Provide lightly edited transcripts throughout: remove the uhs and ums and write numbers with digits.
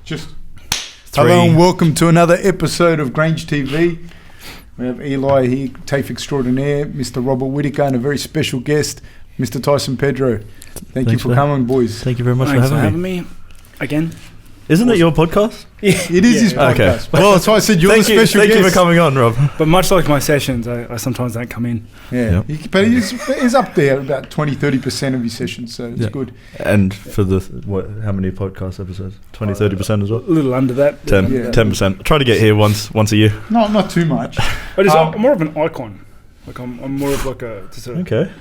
Just hello and welcome to another episode of Grange TV. We have Eli here, TAFE extraordinaire, Mr. Robert Whittaker, and a very special guest, Mr. Tyson Pedro. Thank you for coming, boys. Thank you very much for having me again. Isn't it your podcast? Yeah, it is his podcast. Okay. Well, that's why I said you're the special guest. Thank you for coming on, Rob. But much like my sessions, I sometimes don't come in. Yeah, but he's up there about 20-30% of his sessions, so it's good. And for how many podcast episodes? 20-30% as well? A little under that. 10%. Try to get here once a year. No, not too much. I'm more of an icon. Like I'm more of like okay.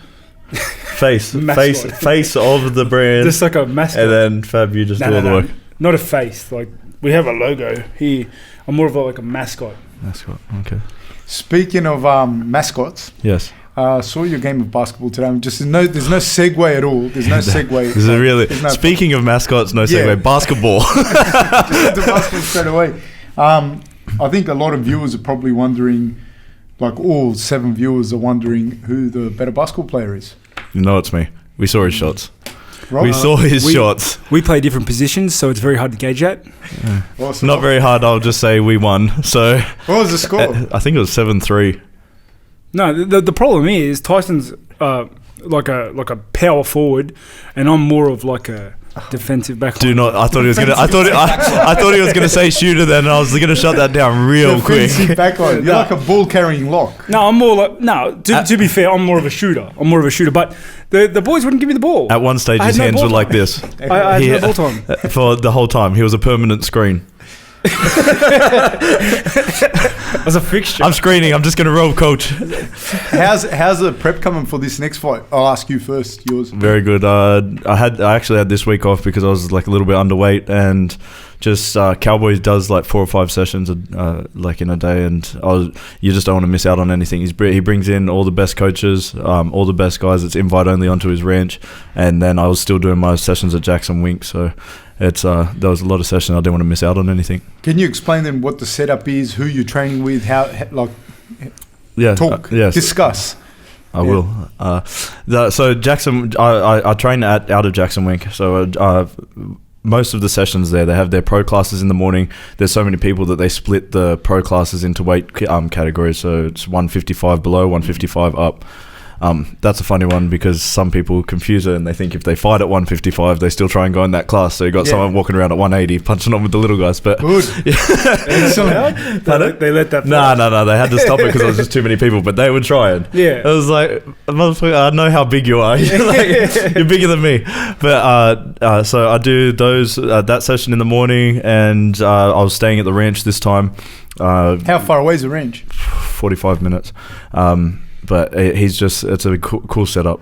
Face of the brand. Just like a mascot. And then Fab, you just do all the work. Not a face. Like we have a logo here. I'm more of like a mascot. Mascot. Okay. Speaking of mascots. Yes. Saw your game of basketball today. There's no segue at all. There's no segue. This is really. Speaking of mascots, no segue. Yeah. Basketball. Just into basketball straight away. I think a lot of viewers are probably wondering, like all 7 viewers are wondering who the better basketball player is. You know it's me. We saw his shots. Rob? We saw his shots. We play different positions, so it's very hard to gauge that. Yeah. Not very hard. I'll just say we won. So what was the score? I think it was 7-3. No, the problem is Tyson's like a power forward, and I'm more of like a defensive back. Do not. I thought he was gonna. I thought he was gonna say shooter. Then I was gonna shut that down real quick. Back on. You're like a ball carrying lock. No, I'm more like To be fair, I'm more of a shooter. But the boys wouldn't give me the ball. At one stage, his hands were like this. I had no ball time for the whole time. He was a permanent screen. As a fixture. I'm screening. I'm just going to roll, coach. How's the prep coming for this next fight? I'll ask you first. Yours. Very good. I actually had this week off because I was like a little bit underweight, and just Cowboys does like 4 or 5 sessions like in a day, and you just don't want to miss out on anything. He brings in all the best coaches, all the best guys. It's invite only onto his ranch, and then I was still doing my sessions at Jackson Wink, so. There was a lot of sessions. I didn't want to miss out on anything. Can you explain them what the setup is, who you're training with, discuss? I will. So Jackson, I train out of Jackson Wink. So most of the sessions there, they have their pro classes in the morning. There's so many people that they split the pro classes into weight categories. So it's 155 below, 155 up. That's a funny one because some people confuse it and they think if they fight at 155, they still try and go in that class. So you got someone walking around at 180 punching on with the little guys. But good. They let that. No. They had to stop it because there was just too many people. But they were trying. Yeah. It was like, motherfucker, I know how big you are. You're bigger than me. But so I do that session in the morning, and I was staying at the ranch this time. How far away is the ranch? 45 minutes. But it's a cool setup.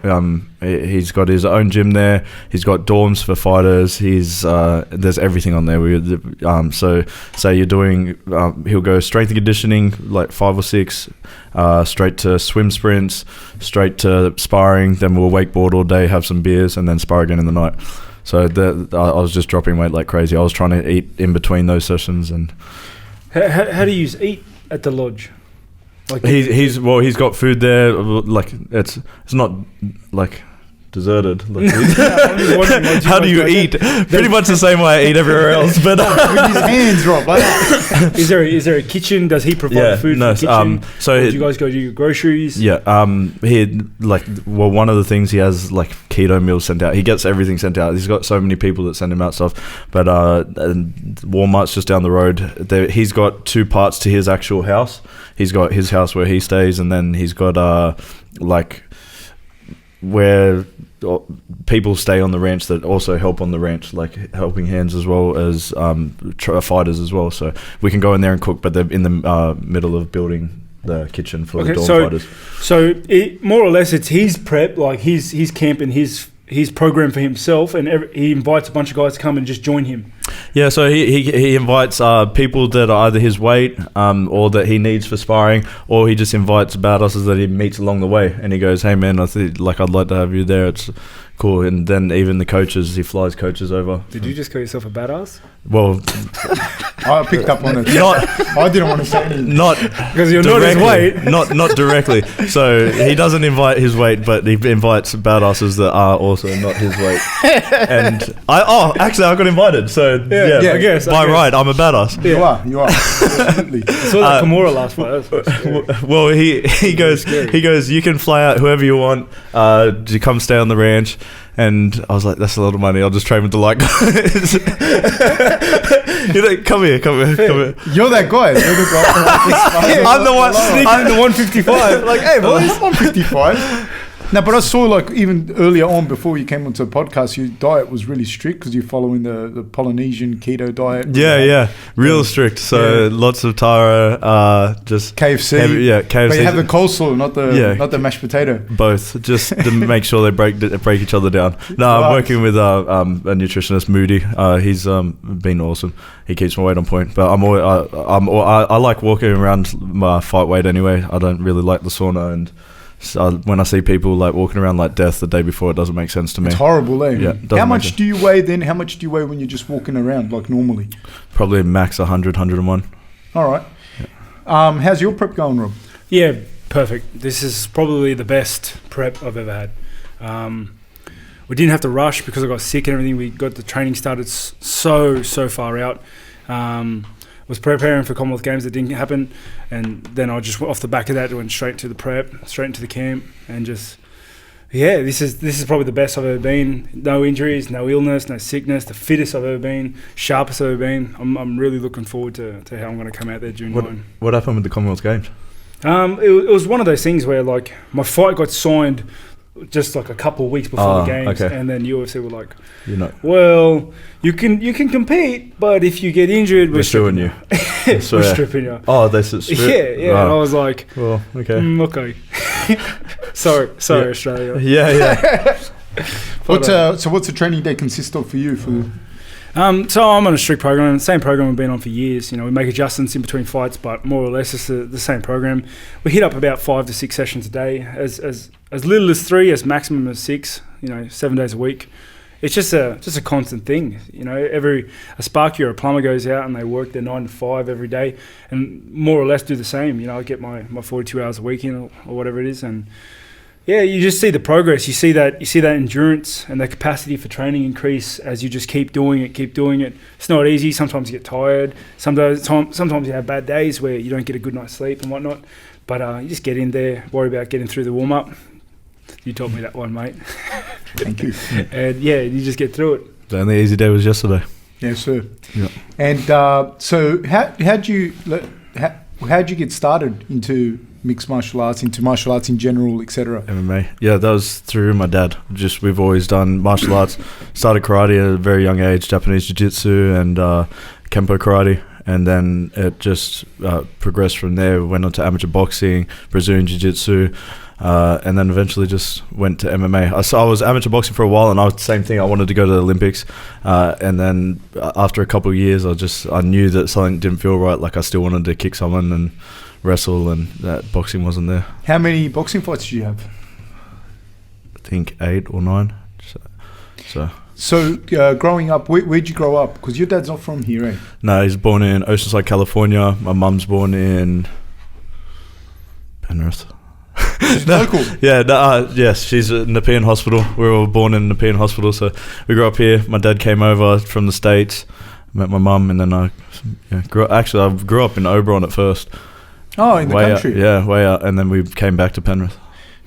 He's got his own gym there. He's got dorms for fighters. There's everything on there. So say you're doing, he'll go strength and conditioning, like 5 or 6, straight to swim sprints, straight to sparring. Then we'll wakeboard all day, have some beers, and then spar again in the night. So I was just dropping weight like crazy. I was trying to eat in between those sessions. And how do you eat at the lodge? Like he's got food there. Like it's not like deserted. Like, how do you eat? Pretty much the same way I eat everywhere else. But with his hands, Rob. Is there a kitchen? Does he provide food? No. For the kitchen? So do you guys go do your groceries? Yeah. One of the things he has like keto meals sent out. He gets everything sent out. He's got so many people that send him out stuff. But Walmart's just down the road. He's got 2 parts to his actual house. He's got his house where he stays, and then he's got where people stay on the ranch that also help on the ranch, like helping hands as well as fighters as well. So we can go in there and cook, but they're in the middle of building the kitchen for the dorm fighters. So more or less, it's his prep, like his camp and his program for himself, and he invites a bunch of guys to come and just join him. Yeah, so he invites people that are either his weight or that he needs for sparring, or he just invites badasses that he meets along the way, and he goes, "Hey man, I'd like to have you there. It's cool. And then even the coaches, he flies coaches over. Did you just call yourself a badass? Well, I picked up on it. I didn't want to say anything. Not because you're not his weight. Not directly. So he doesn't invite his weight, but he invites badasses that are also not his weight. And actually, I got invited. So yeah, I guess. By right, I'm a badass. Yeah. You are. Absolutely. I saw that Kimura last fight. Well, he goes. You can fly out whoever you want. You come stay on the ranch. And I was like, that's a lot of money. I'll just train with the light guys. You're like, come here. You're that guy. You're the guy. I'm the one sneaking in the 155. Like, hey, boys. 155. No, but I saw like even earlier on before you came onto the podcast, your diet was really strict because you're following the Polynesian keto diet. Yeah, real strict. So lots of taro, just KFC. Heavy, KFC. But you have the coleslaw, not the mashed potato. Both, just to make sure they break each other down. No, I'm working with a nutritionist, Moody. He's been awesome. He keeps my weight on point. But I like walking around my fight weight anyway. I don't really like the sauna and. So when I see people like walking around like death the day before, it doesn't make sense to me. It's horrible, eh? Yeah. How much do you weigh then? How much do you weigh when you're just walking around like normally? Probably max 100, 101. All right. Yeah. How's your prep going, Rob? Yeah, perfect. This is probably the best prep I've ever had. We didn't have to rush because I got sick and everything. We got the training started so far out. Was preparing for Commonwealth Games that didn't happen, and then I just off the back of that went straight to the prep, straight into the camp, and just this is probably the best I've ever been. No injuries, no illness, no sickness. The fittest I've ever been, sharpest I've ever been. I'm really looking forward to how I'm going to come out there June 9. What happened with the Commonwealth Games? It was one of those things where like my fight got signed just like a couple of weeks before the games, and then UFC were like, well, you can compete, but if you get injured, we're stripping you. We're stripping you. Oh, they strip. Yeah. Wow. And I was like, well, okay, okay. sorry, Australia. Yeah. What's a training day consist of for you? So I'm on a strict program, same program I've been on for years. We make adjustments in between fights, but more or less it's the same program. We hit up about 5 to 6 sessions a day, as little as 3, as maximum as 6. 7 days a week. It's just a constant thing. A sparky or a plumber goes out and they work their 9 to 5 every day, and more or less do the same. I get my 42 hours a week in or whatever it is, and. Yeah, you just see the progress. You see that endurance and the capacity for training increase as you just keep doing it. It's not easy. Sometimes you get tired. Sometimes you have bad days where you don't get a good night's sleep and whatnot. But you just get in there, worry about getting through the warm-up. You taught me that one, mate. Thank you. And you just get through it. The only easy day was yesterday. Yes, sir. Yeah. And so how'd you get started into mixed martial arts, into martial arts in general, etc.? MMA. Yeah, that was through my dad. We've always done martial arts. Started karate at a very young age, Japanese jiu-jitsu and Kempo karate. And then it just progressed from there. Went on to amateur boxing, Brazilian jiu-jitsu, and then eventually just went to MMA. I was amateur boxing for a while, and same thing. I wanted to go to the Olympics. And then after a couple of years, I knew that something didn't feel right. Like I still wanted to kick someone and wrestle, and that boxing wasn't there. How many boxing fights did you have? I think 8 or 9. So growing up, where'd you grow up? Because your dad's not from here, eh? No, he's born in Oceanside, California. My mum's born in Penrith. She's local. Yeah, yes, she's at Nepean Hospital. We were all born in Nepean Hospital, so we grew up here. My dad came over from the States, met my mum, and then I grew up in Oberon at first. Oh, in the country? Way out, and then we came back to Penrith.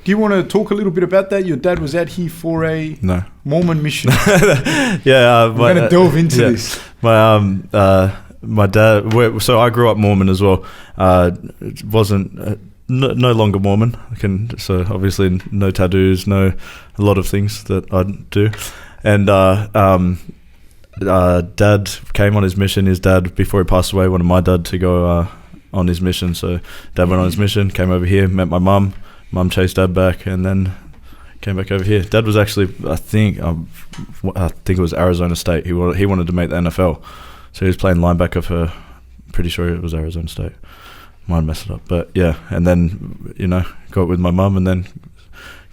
Do you want to talk a little bit about that? Your dad was out here for a Mormon mission. We're going to delve into this. My dad. So I grew up Mormon as well. Wasn't no longer Mormon. So obviously no tattoos, a lot of things that I do, and Dad came on his mission. His dad, before he passed away, wanted my dad to go on his mission. So Dad went on his mission, came over here, met my mum. Mum chased Dad back, and then came back over here. Dad was actually, I think it was Arizona State. He wanted to make the NFL, so he was playing linebacker for. Pretty sure it was Arizona State. Might mess it up, but yeah. And then got with my mum, and then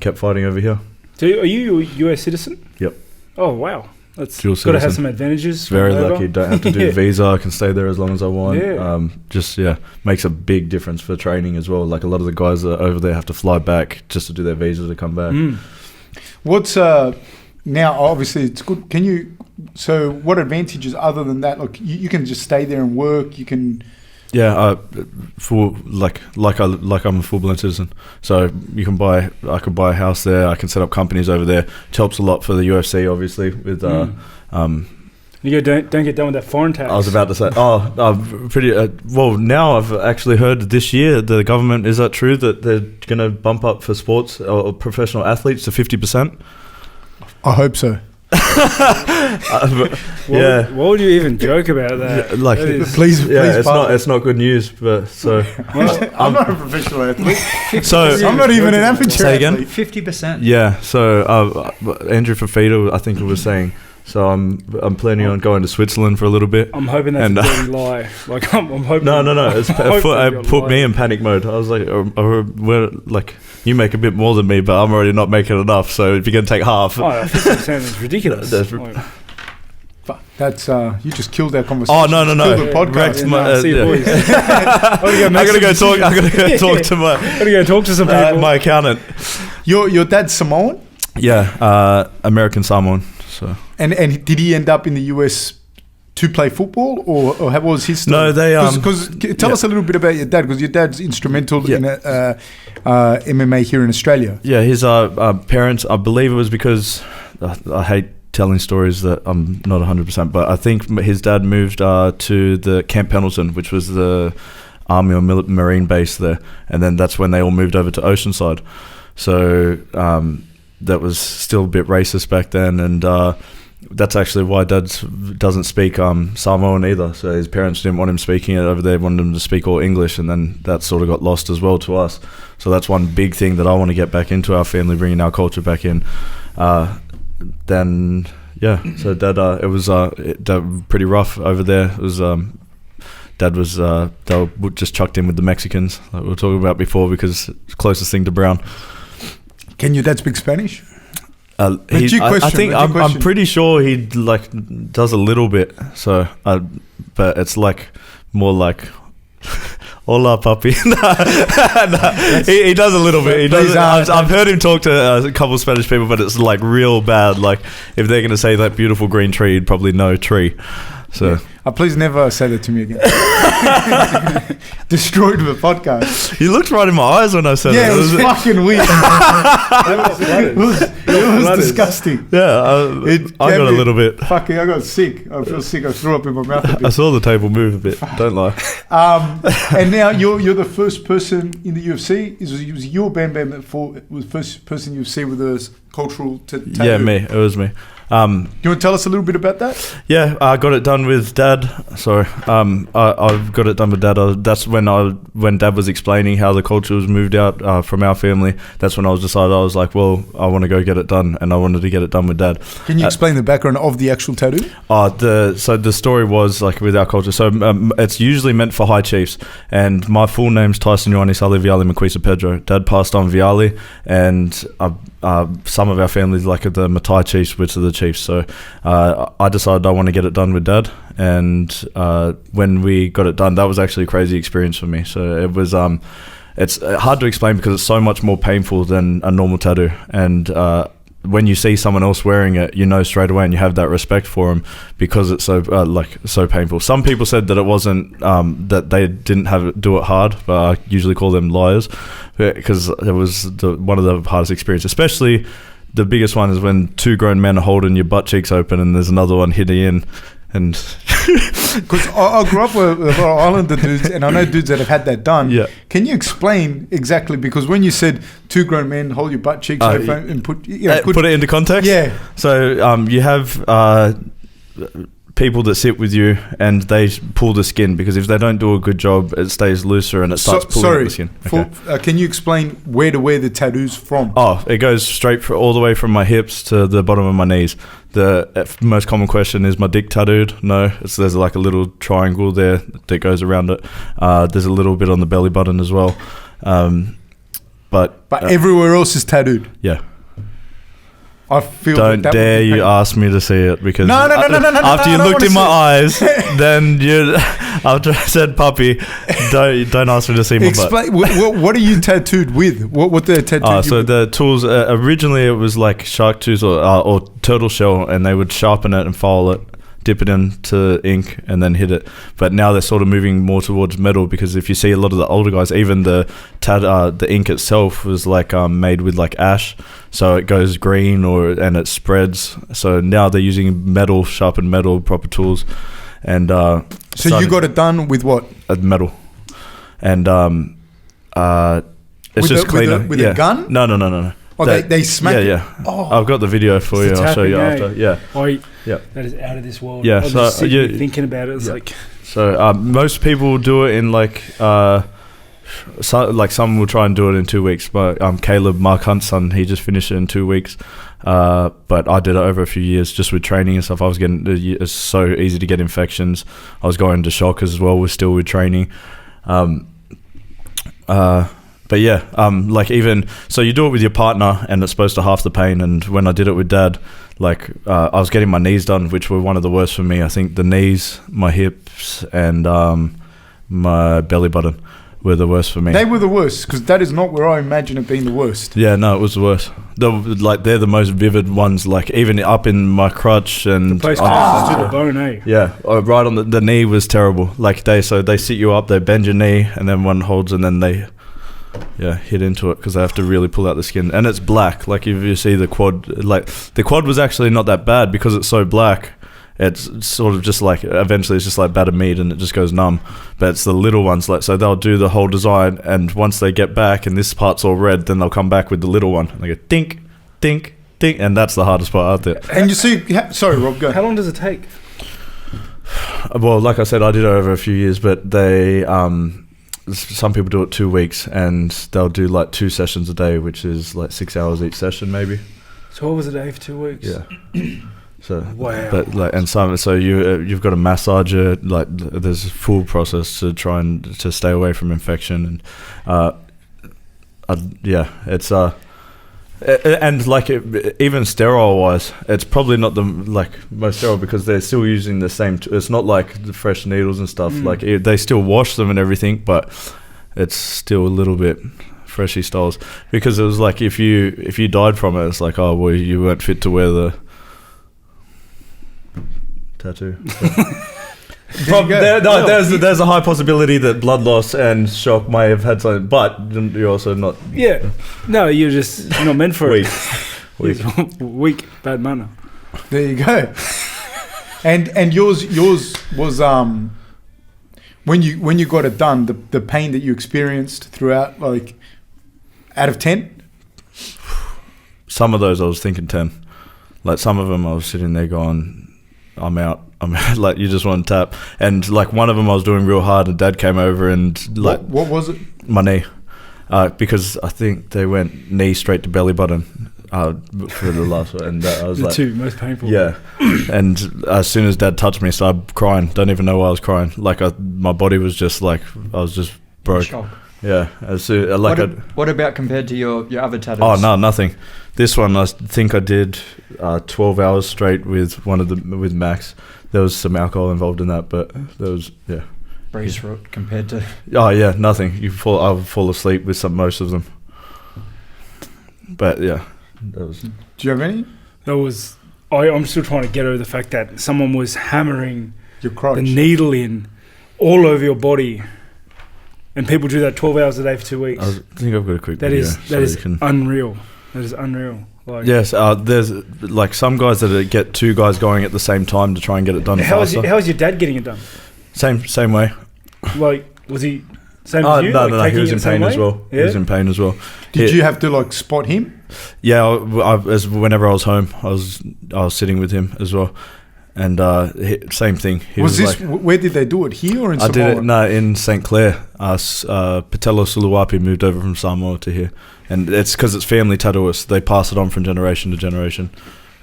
kept fighting over here. So are you a US citizen? Yep. Oh, wow. That's Dual got to have citizen. some advantages. Very over. lucky. Don't have to do a visa. I can stay there as long as I want. Yeah. Makes a big difference for training as well. Like a lot of the guys that are over there have to fly back just to do their visa to come back. What's now? Obviously, it's good. Can you? So, what advantages other than that? Like, you can just stay there and work. You can. Yeah, for like I'm a full-blown citizen, so I could buy a house there. I can set up companies over there. It helps a lot for the UFC, obviously. With you don't get done with that foreign tax. I was about to say, well, now I've actually heard this year the government, is that true, that they're going to bump up for sports or professional athletes to 50%? I hope so. Why would you even joke about that? Like, please, it's not good news. But so I'm not a professional athlete. So I'm not even an amateur. Say again. 50%. Yeah. So Andrew Fafita, I think it was saying. So I'm planning on going to Switzerland for a little bit. I'm hoping that's a dirty lie. Like I'm hoping. No. It put me in panic mode. I was like, we're like. You make a bit more than me, but I'm already not making enough. So if you're going to take half... 50% is ridiculous. That's you just killed our conversation. Oh, no. Killed the podcast. See you boys. I'm going to go talk to my... I'm going to go talk to some people. My accountant. Your dad's Samoan? Yeah, American Samoan. So. And did he end up in the US to play football, or what was his story? No, they tell us a little bit about your dad, because your dad's instrumental in MMA here in Australia. Yeah, his parents, I believe it was because I hate telling stories that I'm not 100%, but I think his dad moved to the Camp Pendleton, which was the Army or Marine base there, and then that's when they all moved over to Oceanside. So that was still a bit racist back then, and that's actually why Dad doesn't speak Samoan either. So his parents didn't want him speaking it over there, wanted him to speak all English, and then that sort of got lost as well to us. So that's one big thing that I want to get back into our family, bringing our culture back in. Then, so Dad, it was pretty rough over there. It was Dad was they were just chucked in with the Mexicans, like we were talking about before, because it's the closest thing to brown. Can your dad speak Spanish? I'm pretty sure he does a little bit. So, but it's more like, "Hola, papi." He does a little bit. He does. I've heard him talk to a couple of Spanish people, but it's like real bad. Like if they're gonna say that beautiful green tree, he'd probably know tree. So. Please never say that to me again. Destroyed the podcast. You looked right in my eyes when I said it. Yeah, it was fucking weird. It was disgusting. Yeah, I got a little bit. Fucking, I got sick. I feel sick. I threw up in my mouth a bit. I saw the table move a bit. Don't lie. And now you're the first person in the UFC. It was your Bam Bam that was the first person you see with a cultural tattoo. Yeah, me. It was me. You want to tell us a little bit about that? Yeah, I got it done with Dad. Sorry, I've got it done with Dad. That's when Dad was explaining how the culture was moved out from our family. That's when I was like, well, I want to go get it done, and I wanted to get it done with Dad. Can you explain the background of the actual tattoo? So the story was like with our culture. So it's usually meant for high chiefs, and my full name's Tyson Viali Maquisa Pedro. Dad passed on Viali, and some of our families, like the Matai chiefs, which are the chiefs. So I decided I want to get it done with Dad, and when we got it done, that was actually a crazy experience for me. So it was it's hard to explain because it's so much more painful than a normal tattoo, and when you see someone else wearing it, you know straight away, and you have that respect for them because it's so painful. Some people said that it wasn't that they didn't do it hard, but I usually call them liars, because it was one of the hardest experiences. Especially the biggest one is when two grown men are holding your butt cheeks open and there's another one hitting in. And because I grew up with a lot of Islander dudes, and I know dudes that have had that done. Yeah. Can you explain exactly? Because when you said two grown men hold your butt cheeks open and put it into context. Yeah. So you have people that sit with you and they pull the skin, because if they don't do a good job, it stays looser and it starts pulling the skin. Okay. Can you explain where to wear the tattoos from? It goes straight all the way from my hips to the bottom of my knees. The most common question is my dick tattooed? No, there's like a little triangle there that goes around it. There's a little bit on the belly button as well. But everywhere else is tattooed. Yeah. I feel don't dare you ask me to see it because no. After you looked in my eyes, then you after I said puppy, don't ask me to see my butt. What are you tattooed with? What they're tattooed? So the tools originally it was like shark tooth or turtle shell, and they would sharpen it and file it, dip it into ink, and then hit it. But now they're sort of moving more towards metal because if you see a lot of the older guys, even the ink itself was like made with like ash, so it goes green and it spreads. So now they're using metal, sharpened metal, proper tools, and so you got it done with what? Metal, and it's just cleaner with a gun. No. Oh, they smack. Yeah. Oh, I've got the video for you. I'll show you after. Yeah. Yeah. That is out of this world. Yeah. So thinking about it, it's like. So most people do it in like some will try and do it in 2 weeks. But Caleb, Mark Hunt's son, he just finished it in 2 weeks. But I did it over a few years just with training and stuff. I was it's so easy to get infections. I was going to shock as well. With training. But yeah, like even so, you do it with your partner, and it's supposed to half the pain. And when I did it with Dad, like I was getting my knees done, which were one of the worst for me. I think the knees, my hips, and my belly button were the worst for me. They were the worst because that is not where I imagine it being the worst. Yeah, no, it was the worst. They're the most vivid ones. Like even up in my crutch and the place closest to the bone, eh? Yeah, right on the knee was terrible. Like they sit you up, they bend your knee, and then one holds, and then they. Yeah, hit into it because I have to really pull out the skin, and it's black. Like if you see the quad, like the quad was actually not that bad because it's so black. It's sort of just like eventually it's just like battered meat and it just goes numb. But it's the little ones, like so they'll do the whole design, and once they get back and this part's all red, then they'll come back with the little one and they go dink, dink, dink, and that's the hardest part out there. And you see, sorry, Rob, go. How long does it take? Well, like I said, I did it over a few years, but they some people do it 2 weeks, and they'll do like 2 sessions a day, which is like 6 hours each session, maybe. 12 hours a day for 2 weeks. Yeah. So, wow. But like, and so you've got to massage it. Like, there's a full process to try and to stay away from infection, and yeah, it's and like even sterile wise, it's probably not the most sterile because they're still using the same. It's not like the fresh needles and stuff. Like they still wash them and everything, but it's still a little bit freshy styles because it was like if you died from it, it's like, oh well, you weren't fit to wear the tattoo. There's a high possibility that blood loss and shock may have had something, but you're also not. Yeah, no, you're just not meant for weak. it. Weak, bad manner. There you go. And yours was when you got it done, the pain that you experienced throughout, like out of 10. Some of those I was thinking 10. Like some of them I was sitting there going, I'm out. Like you just want to tap, and like one of them I was doing real hard, and Dad came over and like what was it? My knee, because I think they went knee straight to belly button for the last one, and I was the like, two most painful. Yeah, and as soon as Dad touched me, I started crying. Don't even know why I was crying. Like my body was just like I was just broke. Shock. Yeah, as soon, like what about compared to your other tattoos? Oh no, nothing. This one I think I did 12 hours straight with with Max. There was some alcohol involved in that, but there was Breeze through it compared to. Oh yeah, nothing. I would fall asleep with most of them. But yeah, that was. Do you have any? That was. I'm still trying to get over the fact that someone was hammering your crotch, the needle in all over your body, and people do that 12 hours a day for 2 weeks. I think I've got a quick. That is unreal. That is unreal. Like, yes, there's like some guys that get 2 guys going at the same time to try and get it done faster. How is your dad getting it done? Same way. Like, was he same as you? No, he was in pain as well. Yeah? He was in pain as well. Did you have to like spot him? Yeah, whenever I was home, I was sitting with him as well, and same thing. Was this where did they do it, here or in Samoa? I did it in St Clair. Patella Suluwapi moved over from Samoa to here, and it's because it's family tattooists. They pass it on from generation to generation.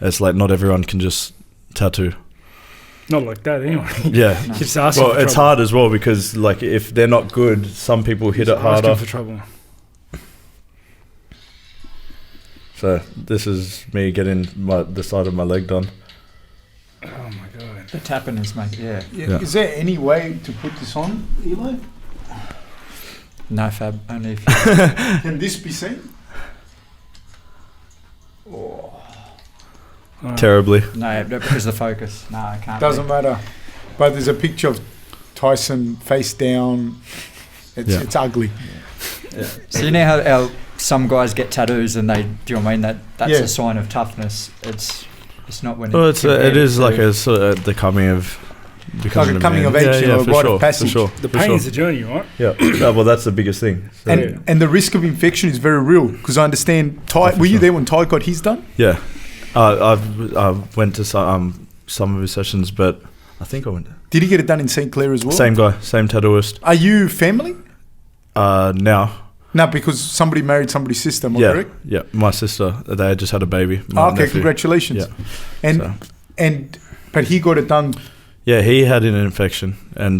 It's like not everyone can just tattoo. Not like that anyway. Yeah. No. Just ask well, it's hard as well because like if they're not good, some people hit it harder. For trouble. So this is me getting the side of my leg done. Oh my god. The tapping is yeah. Is there any way to put this on, Eli? No, Fab. Only if you... Can this be seen? Terribly. No, because of the focus. No, I can't. Doesn't matter. But there's a picture of Tyson face down. It's ugly. Yeah. So you know how some guys get tattoos and they, do you know what I mean? That's a sign of toughness. It's not when. Well, it is like a sort of the coming of. Like a coming of age, a rite of passage. For sure. The pain is a journey, right? Yeah. Well, that's the biggest thing. So. And the risk of infection is very real, because I understand. Ty, were you there when Ty got his done? Yeah. I went to some of his sessions, but I think I went. Did he get it done in St. Clair as well? Same guy, same tattooist. Are you family? Now. No, because somebody married somebody's sister, am I correct? Yeah, my sister. They just had a baby. Okay, congratulations. Yeah. But he got it done. Yeah, he had an infection, and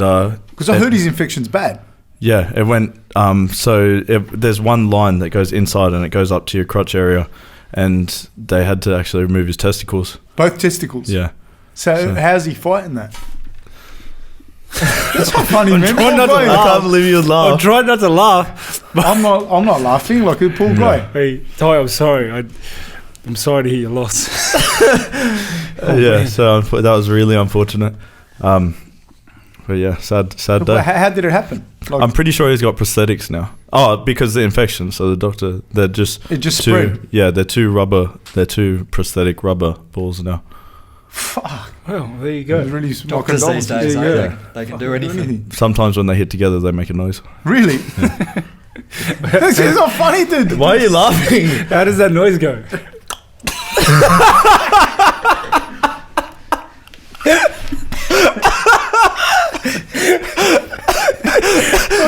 because I heard his infection's bad. Yeah, it went. There's one line that goes inside, and it goes up to your crotch area, and they had to actually remove his testicles. Both testicles. Yeah. So how's he fighting that? That's not funny, man. I can't believe you laugh. I'm trying not to laugh. I'm not laughing like a poor guy. Hey, Ty, I'm sorry. I'm sorry to hear your loss. Man. So that was really unfortunate. But yeah, sad day. How did it happen? Like, I'm pretty sure he's got prosthetics now. Oh, because of the infection. So the doctor, they're just spread. Yeah, they're two prosthetic rubber balls now. Fuck. Well, there you go. Really doctors these days, they can do anything. Sometimes when they hit together, they make a noise. Really? This is not funny, dude. Why are you laughing? How does that noise go?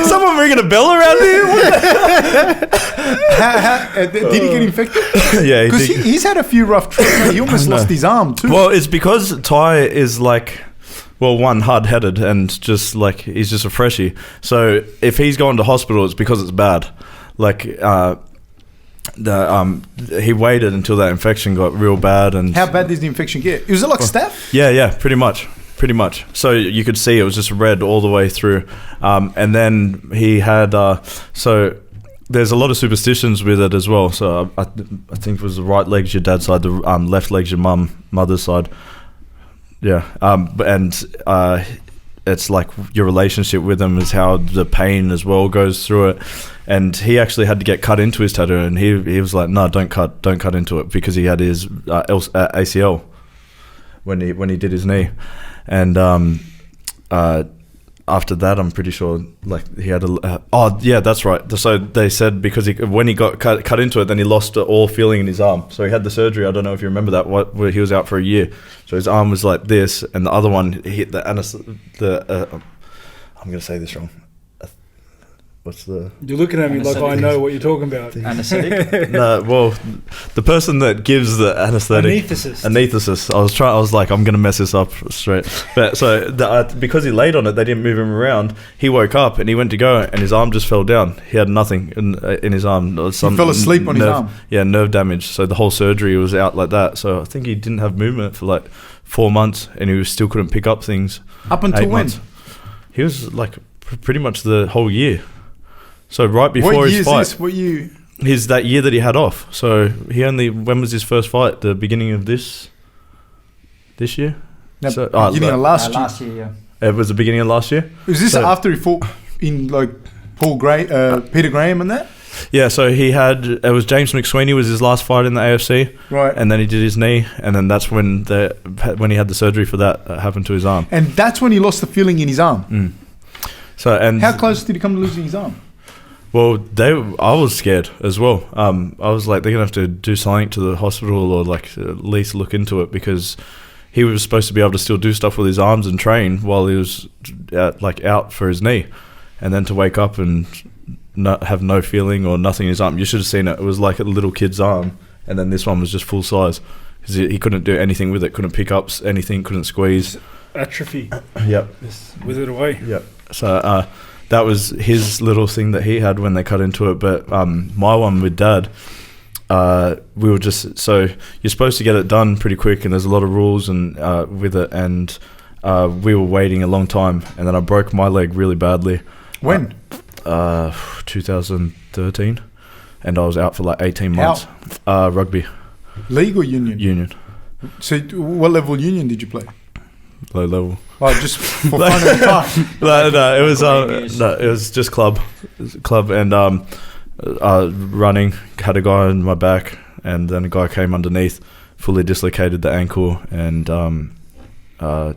Someone ringing a bell around here? Did he get infected? Yeah, because he's had a few rough trips. He almost lost his arm too. Well, it's because Ty is like, well, one, hard-headed, and just like he's just a freshie. So if he's going to hospital, it's because it's bad. Like he waited until that infection got real bad. And how bad did the infection get? Was it like staph? Yeah, pretty much. So you could see it was just red all the way through. And then he had, so there's a lot of superstitions with it as well. So I think it was the right leg's your dad's side, the left leg's your mother's side. Yeah. It's like your relationship with him is how the pain as well goes through it. And he actually had to get cut into his tattoo, and he was like, no, don't cut into it, because he had his ACL when he did his knee. And after that, I'm pretty sure like he had that's right. So they said because when he got cut into it, then he lost all feeling in his arm. So he had the surgery. I don't know if you remember that. Where he was out for a year. So his arm was like this, and the other one hit the I'm going to say this wrong. What's the... You're looking at me like I know what you're talking about. Anesthetic? No, well, the person that gives the anesthetic... Anesthetist. I was like, I'm going to mess this up straight. But so because he laid on it, they didn't move him around. He woke up and he went to go, and his arm just fell down. He had nothing in his arm. He fell asleep on his arm? Yeah, nerve damage. So the whole surgery was out like that. So I think he didn't have movement for like 4 months, and he still couldn't pick up things. Up until when? Months. He was like pretty much the whole year. So right before his fight, his that year that he had off. So when was his first fight? The beginning of this year? No, beginning of last year. Yeah. It was the beginning of last year. Was this after he fought in like Peter Graham and that? Yeah. So it was James McSweeney was his last fight in the AFC. Right. And then he did his knee, and then that's when he had the surgery for that happened to his arm. And that's when he lost the feeling in his arm. Mm. So how close did he come to losing his arm? Well, I was scared as well. I was like, they're going to have to do something to the hospital, or like at least look into it, because he was supposed to be able to still do stuff with his arms and train while he was out for his knee. And then to wake up and not have no feeling or nothing in his arm. You should have seen it. It was like a little kid's arm. And then this one was just full size, because he couldn't do anything with it. Couldn't pick up anything, couldn't squeeze. Atrophy. Yep. Just with it away. Yep. So, that was his little thing that he had when they cut into it. But my one with Dad, we were just, so you're supposed to get it done pretty quick, and there's a lot of rules and with it, and we were waiting a long time, and then I broke my leg really badly. When? 2013, and I was out for like 18 months. Rugby. League or union? Union. So what level union did you play? Low level. Like just for fun and fun? No, it was just club, and running, had a guy on my back, and then a guy came underneath, fully dislocated the ankle, and a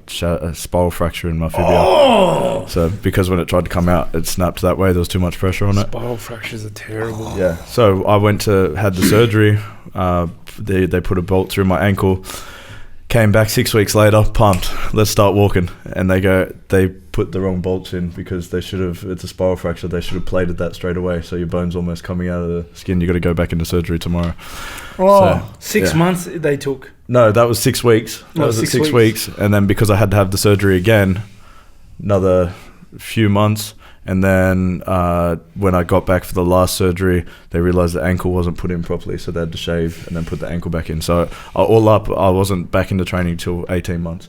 spiral fracture in my fibula. Oh! So because when it tried to come out, it snapped that way. There was too much pressure on it. Spiral fractures are terrible. Yeah. So I went to had the surgery. They put a bolt through my ankle. Came back 6 weeks later, pumped. Let's start walking. And they put the wrong bolts in because they should have. It's a spiral fracture. They should have plated that straight away. So your bone's almost coming out of the skin. You got to go back into surgery tomorrow. Oh, so, 6 months they took. No, that was 6 weeks. That was 6 weeks. And then because I had to have the surgery again, another few months. And then when I got back for the last surgery, they realised the ankle wasn't put in properly, so they had to shave and then put the ankle back in. So all up, I wasn't back into training till 18 months.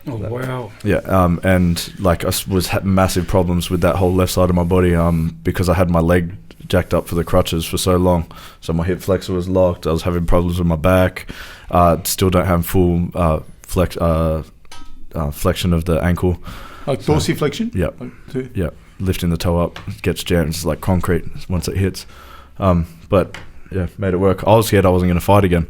Oh, wow. Yeah, and like I was having massive problems with that whole left side of my body because I had my leg jacked up for the crutches for so long. So my hip flexor was locked. I was having problems with my back. Still don't have full flexion of the ankle. Like dorsiflexion? Yeah. Yeah. Lifting the toe up, it gets jammed. It's like concrete once it hits. But yeah, made it work. I was scared I wasn't going to fight again,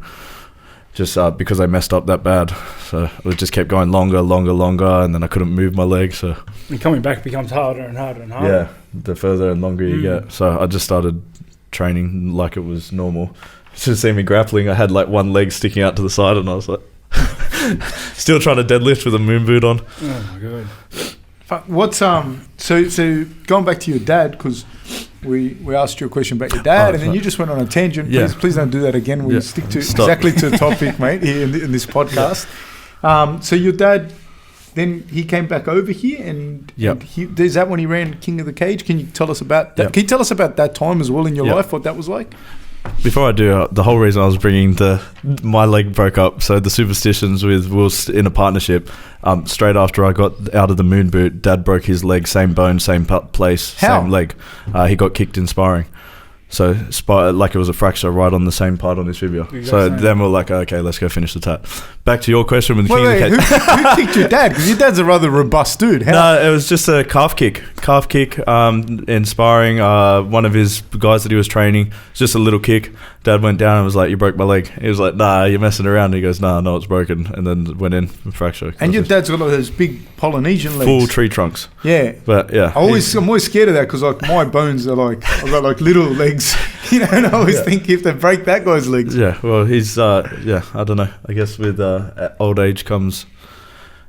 just because I messed up that bad. So it just kept going longer, and then I couldn't move my leg. So and coming back becomes harder and harder and harder. Yeah, the further and longer you get. So I just started training like it was normal. Just see me grappling. I had like one leg sticking out to the side, and I was like, still trying to deadlift with a moon boot on. Oh my god. What's so going back to your dad, because we asked you a question about your dad, and then you just went on a tangent. Please don't do that again. We stick to exactly to the topic, mate, here in this podcast. So your dad, then he came back over here, and is that when he ran King of the Cage? Can you tell us about that? Can you tell us about that time as well in your life? What that was like? Before I do, the whole reason I was bringing my leg broke up, so the superstitions with Will's in a partnership, straight after I got out of the moon boot, Dad broke his leg, same bone, same place, same leg. He got kicked in sparring. So like it was a fracture right on the same part on his fibula. So then we're like, okay, let's go finish the tat. Back to your question with the King of the Cage. Who kicked your dad? Because your dad's a rather robust dude. No, it was just a calf kick in sparring. One of his guys that he was training, just a little kick. Dad went down and was like, you broke my leg. He was like, nah, you're messing around. And he goes, nah, no, it's broken. And then went in, fracture. And your dad's got like those big Polynesian legs. Full tree trunks. Yeah. But yeah. I'm always scared of that because like my bones are like, I've got like little legs, and I always think if they break that guy's legs. Yeah, well, he's, I don't know. I guess with old age comes,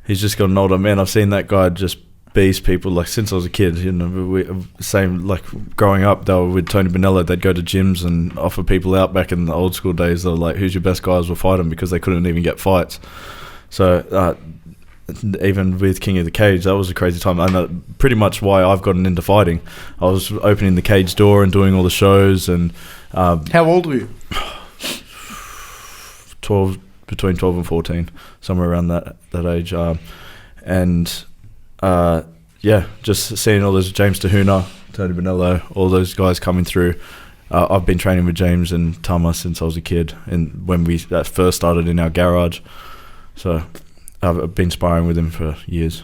he's just got an older man. I've seen that guy just beast people like since I was a kid. You know, same like growing up. They were with Tony Bonello. They'd go to gyms and offer people out. Back in the old school days, they were like, "Who's your best guys? We'll fight them," because they couldn't even get fights. So even with King of the Cage, that was a crazy time. And pretty much why I've gotten into fighting. I was opening the cage door and doing all the shows. And how old were you? 12, between 12 and 14, somewhere around that age. Just seeing all those James Tahuna, Tony Bonello, all those guys coming through. I've been training with James and Tama since I was a kid, and when we first started in our garage. So I've been sparring with him for years.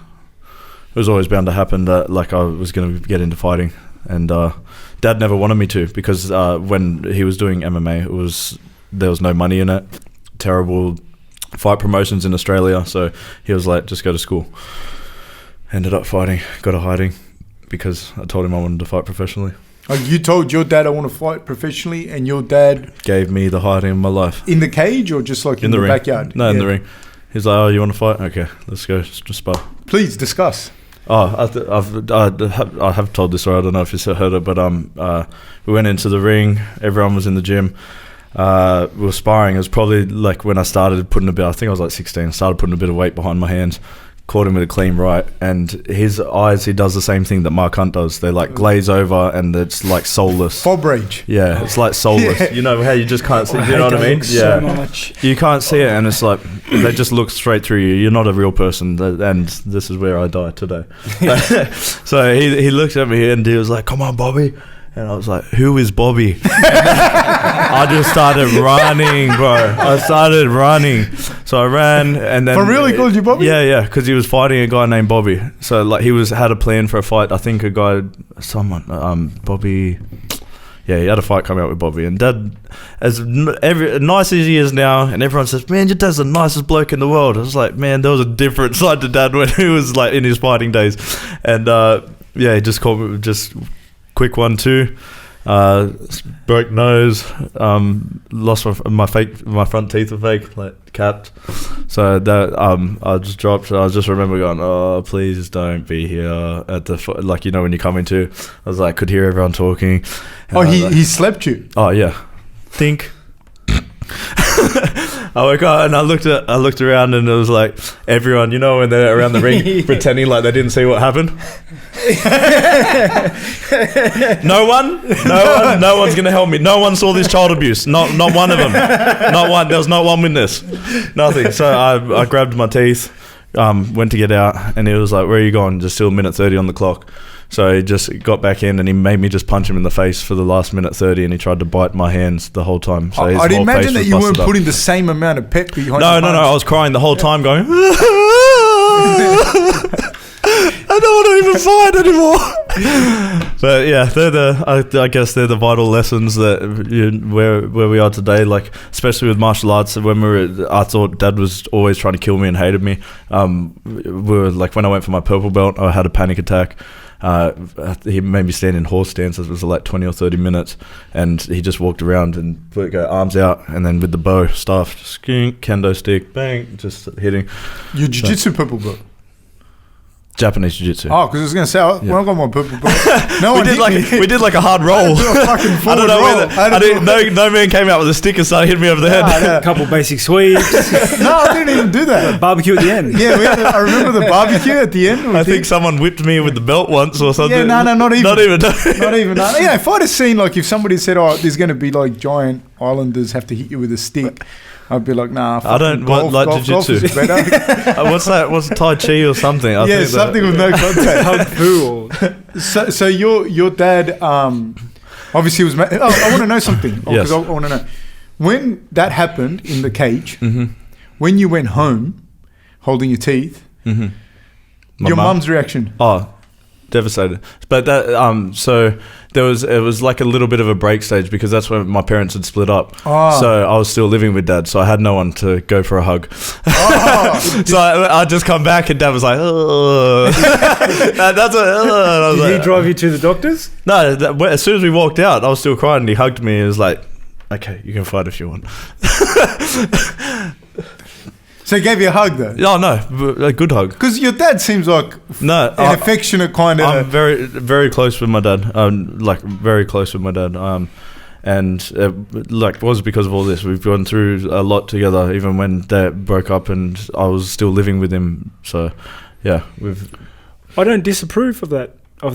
It was always bound to happen that like I was going to get into fighting, and Dad never wanted me to because when he was doing MMA, there was no money in it. Terrible fight promotions in Australia, so he was like, just go to school. Ended up fighting, got a hiding because I told him I wanted to fight professionally. Like you told your dad I want to fight professionally, and your dad gave me the hiding of my life. In the cage or just like in the ring. Backyard? No, in the ring. He's like, oh, you want to fight? Okay, let's go spar. Please discuss. Oh, I have told this story. I don't know if you heard it, but we went into the ring. Everyone was in the gym. We were sparring. It was probably like when I started putting I think I was like 16. I started putting a bit of weight behind my hands. caught him with a clean right, and his eyes, he does the same thing that Mark Hunt does. They like glaze over, and it's like soulless. Fob rage. Yeah, it's like soulless. Yeah. You know how you just can't see. You know what I mean? So much. You can't see it, and it's like they just look straight through you. You're not a real person, and this is where I die today. So he looked at me and he was like, "Come on, Bobby." And I was like, "Who is Bobby?" I just started running, bro. I started running. So I ran, and then... For real, he called you Bobby? Yeah, because he was fighting a guy named Bobby. So like he had a plan for a fight. I think Bobby... Yeah, he had a fight coming out with Bobby. And Dad, as nice as he is now, and everyone says, "Man, your dad's the nicest bloke in the world." I was like, man, there was a different side to Dad when he was like in his fighting days. And he just called me, just... Quick 1-2, broke nose, lost my front teeth were fake, like capped. So that I just dropped. I just remember going, "Oh, please don't be here at the like when you come into." I was like, could hear everyone talking. Oh, he slept you. Oh yeah, think. I woke up and I looked around, and it was like everyone, when they're around the ring pretending like they didn't see what happened. No one's gonna help me. No one saw this child abuse. Not one of them. Not one. There was not one witness. Nothing. So I grabbed my teeth, went to get out, and he was like, "Where are you going?" Just still a minute 30 on the clock. So he just got back in, and he made me just punch him in the face for the last minute 30, and he tried to bite my hands the whole time. So I'd imagine that you weren't putting the same amount of pep behind. No. I was crying the whole time, going. I don't want to even fight anymore. But yeah, I guess they're the vital lessons that where we are today. Like especially with martial arts, I thought Dad was always trying to kill me and hated me. We were like when I went for my purple belt, I had a panic attack. He made me stand in horse stance. It was like 20 or 30 minutes, and he just walked around and go arms out, and then with the bow staff, skink, kendo stick, bang, just hitting. Your jiu-jitsu purple belt. Japanese jiu-jitsu. Oh, because I was going to say, when I got my purple belt, we did like a hard roll. I don't know. No man came out with a stick and started hitting me over the head. A couple basic sweeps. No, I didn't even do that. Barbecue at the end. Yeah, I remember the barbecue at the end. I think someone whipped me with the belt once or something. Yeah, no, not even. Not even. Not even. No. Yeah, if I'd have seen if somebody said, "Oh, there's going to be like giant islanders have to hit you with a stick," I'd be like, "Nah, I don't golf, like jiu-jitsu. What's that? What's Tai Chi or something? I think something with no contact. Kung Fu. So your dad obviously was. I want to know something. Because I want to know when that happened in the cage. Mm-hmm. When you went home, holding your teeth. Mm-hmm. Your mum's reaction. Oh, devastated. But that so it was like a little bit of a break stage because that's when my parents had split up. Oh. So I was still living with Dad, so I had no one to go for a hug. Oh. So I just come back and Dad was like, "Oh." Did he drive you to the doctors? No, as soon as we walked out, I was still crying, and he hugged me and was like, "Okay, you can fight if you want." So he gave you a hug though? Oh, no, a good hug. Because your dad seems like an affectionate kind of... I'm very, very close with my dad. Very close with my dad. And it was because of all this. We've gone through a lot together, even when Dad broke up and I was still living with him. So, yeah, I don't disapprove of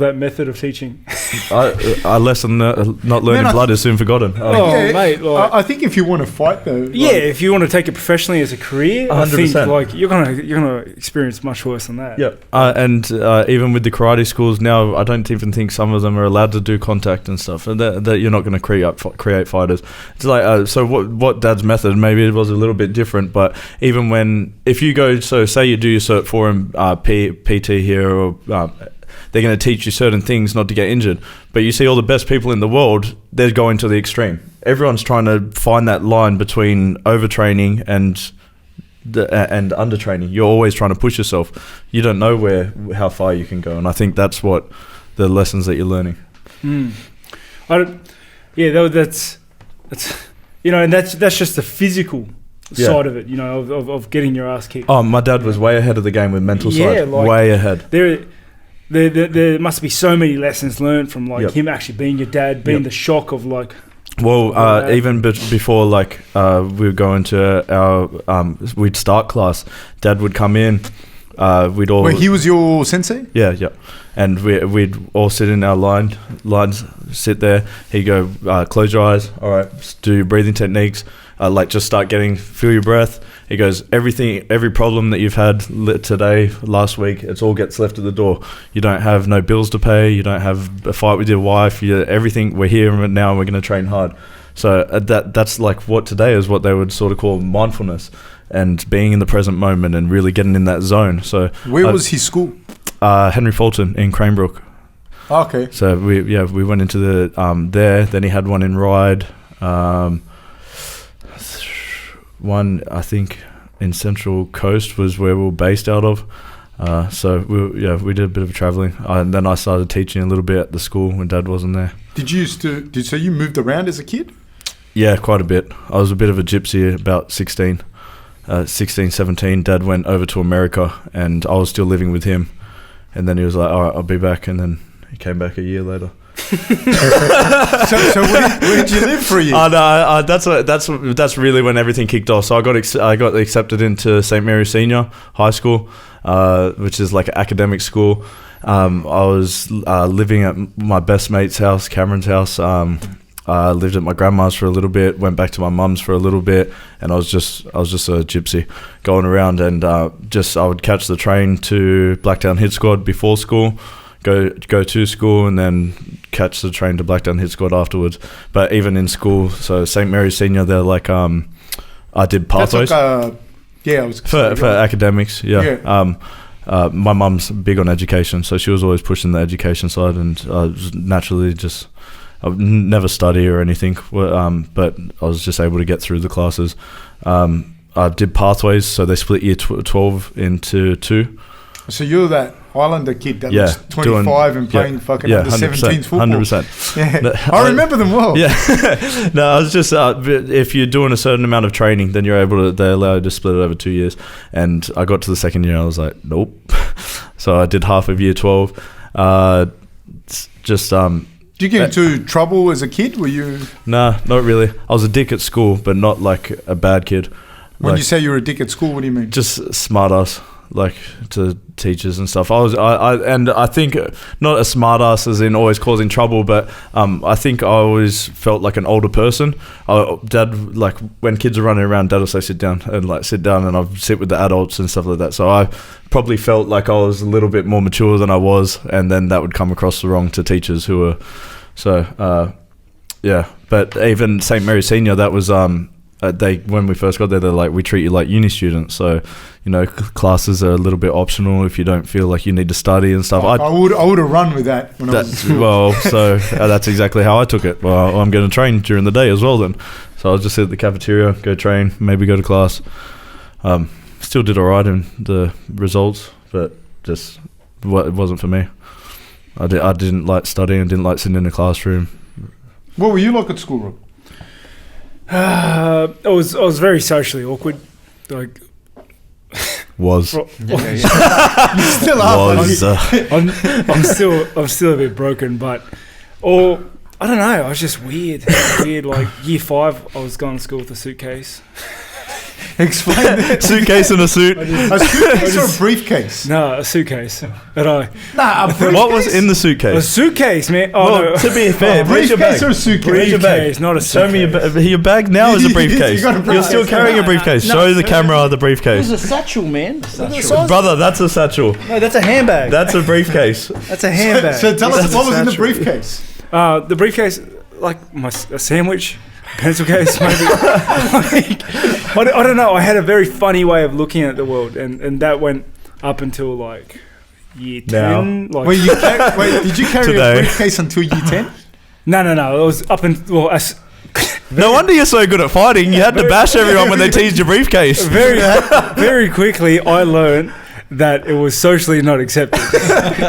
that method of teaching. I lesson not learning blood is soon forgotten. Mate, I think if you want to fight though, if you want to take it professionally as a career, 100%. I think you're gonna experience much worse than that. Yeah, and even with the karate schools now, I don't even think some of them are allowed to do contact and stuff, and that you're not going to create fighters. It's like so what Dad's method, maybe it was a little bit different, but even if you go, so say you do your Cert 4 and PT here or they're going to teach you certain things not to get injured. But you see all the best people in the world, they're going to the extreme. Everyone's trying to find that line between overtraining and undertraining. You're always trying to push yourself. You don't know how far you can go. And I think that's what the lessons that you're learning. That's and that's just the physical side of it, of getting your ass kicked. Oh, my dad was way ahead of the game with mental side. Way ahead. There must be so many lessons learned from him actually being your dad, being the shock of even before we would go into our we'd start class, Dad would come in we'd all. Wait, he was your sensei? Yeah. And we'd all sit in our lines, sit there. He'd go, close your eyes. All right, do your breathing techniques. Just feel your breath. He goes, every problem that you've had today, last week, it all gets left at the door. You don't have no bills to pay. You don't have a fight with your wife. Everything, we're here now and we're going to train hard. So that's like what today is what they would sort of call mindfulness and being in the present moment and really getting in that zone. So where was his school? Henry Fulton in Cranebrook. Okay. So we went into the there. Then he had one in Ryde. One I think in Central Coast was where we were based out of. So we did a bit of traveling, and then I started teaching a little bit at the school when Dad wasn't there. So you moved around as a kid? Yeah, quite a bit. I was a bit of a gypsy about 16, 17. Dad went over to America, and I was still living with him. And then he was like, "All right, I'll be back." And then he came back a year later. So where did you live for a year? No, that's really when everything kicked off. So I got accepted into St. Mary's Senior High School, which is like an academic school. I was living at my best mate's house, Cameron's house. I lived at my grandma's for a little bit, went back to my mum's for a little bit, and I was just a gypsy going around, and I would catch the train to Blacktown Hit Squad before school, go to school, and then catch the train to Blacktown Hit Squad afterwards. But even in school, so St. Mary's Senior, they're like I did pathways. For academics. Yeah. My mum's big on education, so she was always pushing the education side, and naturally I would never study or anything, but I was just able to get through the classes. I did pathways, so they split year 12 into 2. So you're that Islander kid that was 25 and playing fucking under 17s football. 100%. Yeah. I remember them well. Yeah. No, I was just, if you're doing a certain amount of training, then they allow you to split it over 2 years. And I got to the second year, I was like, nope. So I did half of year 12. Did you get into trouble as a kid? Were you? Nah, not really. I was a dick at school, but not like a bad kid. When you say you're a dick at school, what do you mean? Just smart ass, like to teachers and stuff. I think not a smart ass as in always causing trouble, but I think I always felt like an older person. Dad, like when kids are running around, Dad will say sit down, and I'd sit with the adults and stuff like that. So I probably felt like I was a little bit more mature than I was, and then that would come across the wrong to teachers who were yeah. But even St. Mary's Senior, that was when we first got there, they're like, we treat you like uni students, so classes are a little bit optional if you don't feel like you need to study and stuff. I would have run with that when I was at school. Well, so that's exactly how I took it. Well, I'm going to train during the day as well then, so I'll just sit at the cafeteria, go train, maybe go to class. Still did alright in the results, but just it wasn't for me. I didn't like studying, didn't like sitting in the classroom. What were you like at school, Rob? I was very socially awkward. Like was. You still are. I'm still a bit broken, but I don't know. I was just weird. Like year 5, I was going to school with a suitcase. Explain that. Suitcase and a suit. A suitcase or a briefcase? No, a suitcase. A briefcase? What was in the suitcase? A suitcase, man. To be fair, where's your bag? Or a suitcase? Where's your bag? Not a suitcase. Show me your bag now is a briefcase. You're still carrying a briefcase. Show the camera the briefcase. It was a satchel, man. Brother, that's a satchel. No, that's a handbag. That's a briefcase. That's a handbag. So tell us what was in the briefcase. The briefcase, like a sandwich. Pencil case, maybe. I don't know. I had a very funny way of looking at the world, and that went up until like year 10. Now. Like, did you carry a briefcase until year 10? No. It was up until no wonder you're so good at fighting. You had to bash everyone when they teased your briefcase. Very quickly, I learned that it was socially not accepted.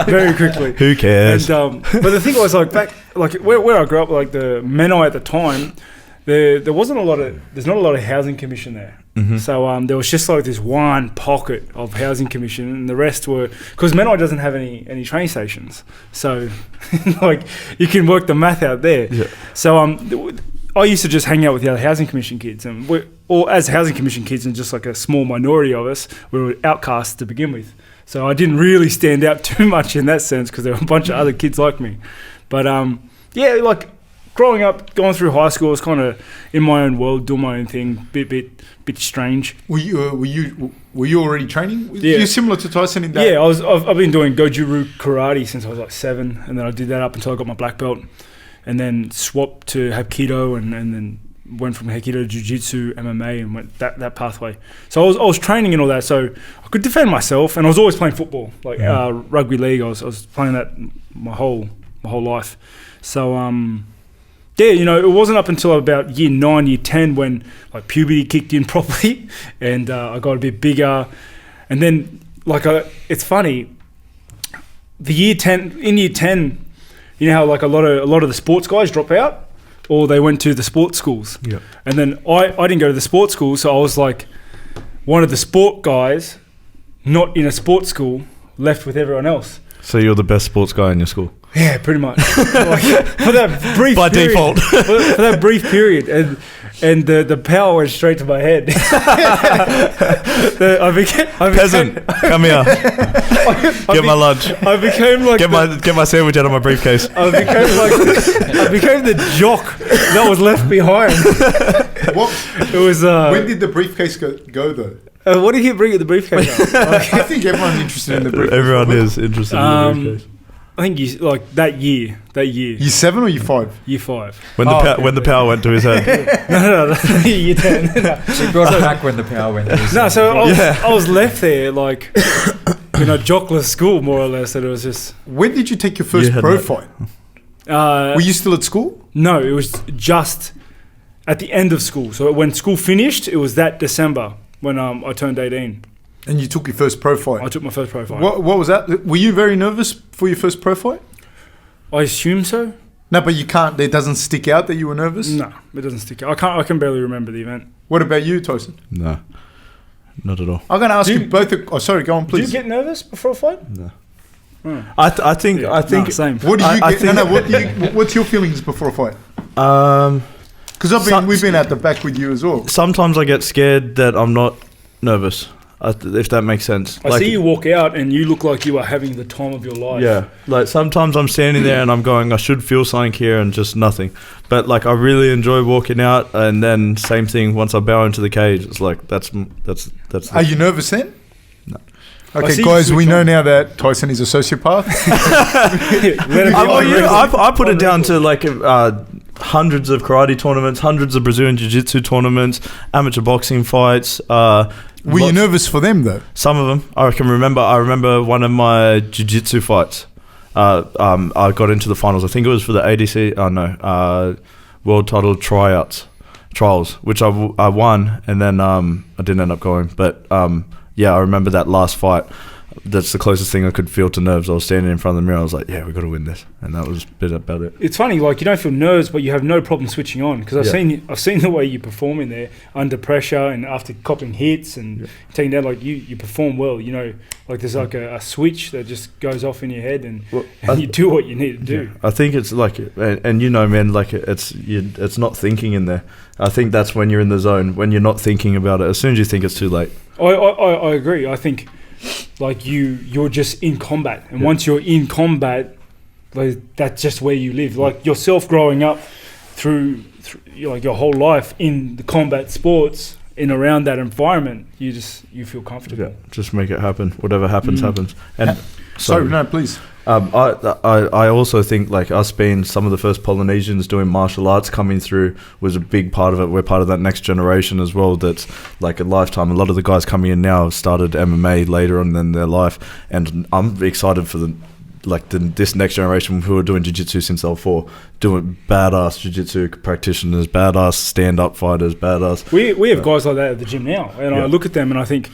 Very quickly. Who cares? And, but the thing was, like back, like where I grew up, like the Menai at the time. There's not a lot of housing commission there. Mm-hmm. So there was just like this one pocket of housing commission, and the rest were, because Menai doesn't have any train stations, so like you can work the math out there. Yeah. So I used to just hang out with the other housing commission kids, and or as housing commission kids, and just like a small minority of us, we were outcasts to begin with. So I didn't really stand out too much in that sense because there were a bunch of other kids like me. But yeah, like growing up, going through high school, I was kind of in my own world, doing my own thing, bit strange. Were you already training? Yeah. You're similar to Tyson in that. Yeah, I've been doing Goju-Ryu karate since I was like 7, and then I did that up until I got my black belt, and then swapped to Hapkido, and then went from Hapkido to Jiu-Jitsu, MMA, and went that pathway. So I was training and all that, so I could defend myself, and I was always playing football, like rugby league. I was playing that my whole life. So yeah, you know, it wasn't up until about year 9, year 10 when like puberty kicked in properly, and I got a bit bigger, and then like it's funny, in year 10, you know how like a lot of the sports guys drop out, or they went to the sports schools. Yeah. And then I didn't go to the sports school, so I was like one of the sport guys, not in a sports school, left with everyone else. So you're the best sports guy in your school? Yeah, pretty much. Like, for that brief By period, default. for that brief period, and the power went straight to my head. Peasant, come here. Get my lunch. I became like Get my sandwich out of my briefcase. I became the jock that was left behind. What? It was. When did the briefcase go though? What did he bring at the briefcase? I think everyone's interested in the briefcase. Everyone is interested in the briefcase. I think you like that year. Year 7 or year 5? Year 5. When the power went to his head. No, year 10. No. He brought it back when the power went. No, so I was left there like in a jockless school more or less. And it was just. When did you take your first pro fight? Were you still at school? No, it was just at the end of school. So when school finished, it was that December when I turned 18. And you took your first pro fight? I took my first pro fight. What was that? Were you very nervous for your first pro fight? I assume so. No, but you can't. It doesn't stick out that you were nervous? No, it doesn't stick out. I can barely remember the event. What about you, Tyson? No, not at all. I'm going to ask you both. Sorry, go on, please. Do you get nervous before a fight? No. Hmm. I think same. What do you get? What's your feelings before a fight? Because we've been at the back with you as well. Sometimes I get scared that I'm not nervous, if that makes sense. I see you walk out and you look like you are having the time of your life. Yeah, like sometimes I'm standing there and I'm going, I should feel something here, and just nothing. But like I really enjoy walking out, and then same thing once I bow into the cage. It's like that's. Are you nervous then? No. Okay, guys, we know now that Tyson is a sociopath. I put it down to like hundreds of karate tournaments, hundreds of Brazilian jiu-jitsu tournaments, amateur boxing fights. Were you nervous for them though? Some of them. I remember one of my jiu-jitsu fights. I got into the finals. I think it was for the ADC. World title trials, which I won, and then I didn't end up going. But yeah, I remember that last fight. That's the closest thing I could feel to nerves. I was standing in front of the mirror. I was like, yeah, we got to win this. And that was a bit about it. It's funny, like you don't feel nerves, but you have no problem switching on. Because I've seen the way you perform in there under pressure and after copping hits and taking down, like you perform well. You know, like there's like a switch that just goes off in your head and you do what you need to do. Yeah. I think it's like, and you know, man, like it's not thinking in there. I think that's when you're in the zone, when you're not thinking about it. As soon as you think it's too late. I agree. I think like you're just in combat, and once you're in combat, like that's just where you live. Like yourself growing up through like your whole life in the combat sports, in around that environment, you feel comfortable. Yeah, just make it happen. Whatever happens, happens. And sorry, no, please. I also think like us being some of the first Polynesians doing martial arts coming through was a big part of it. We're part of that next generation as well. That's like a lifetime. A lot of the guys coming in now have started MMA later on in their life, and I'm excited for this next generation who are doing jiu-jitsu since they were 4, doing badass jiu-jitsu practitioners, badass stand-up fighters, badass. We have guys like that at the gym now, and I look at them and I think,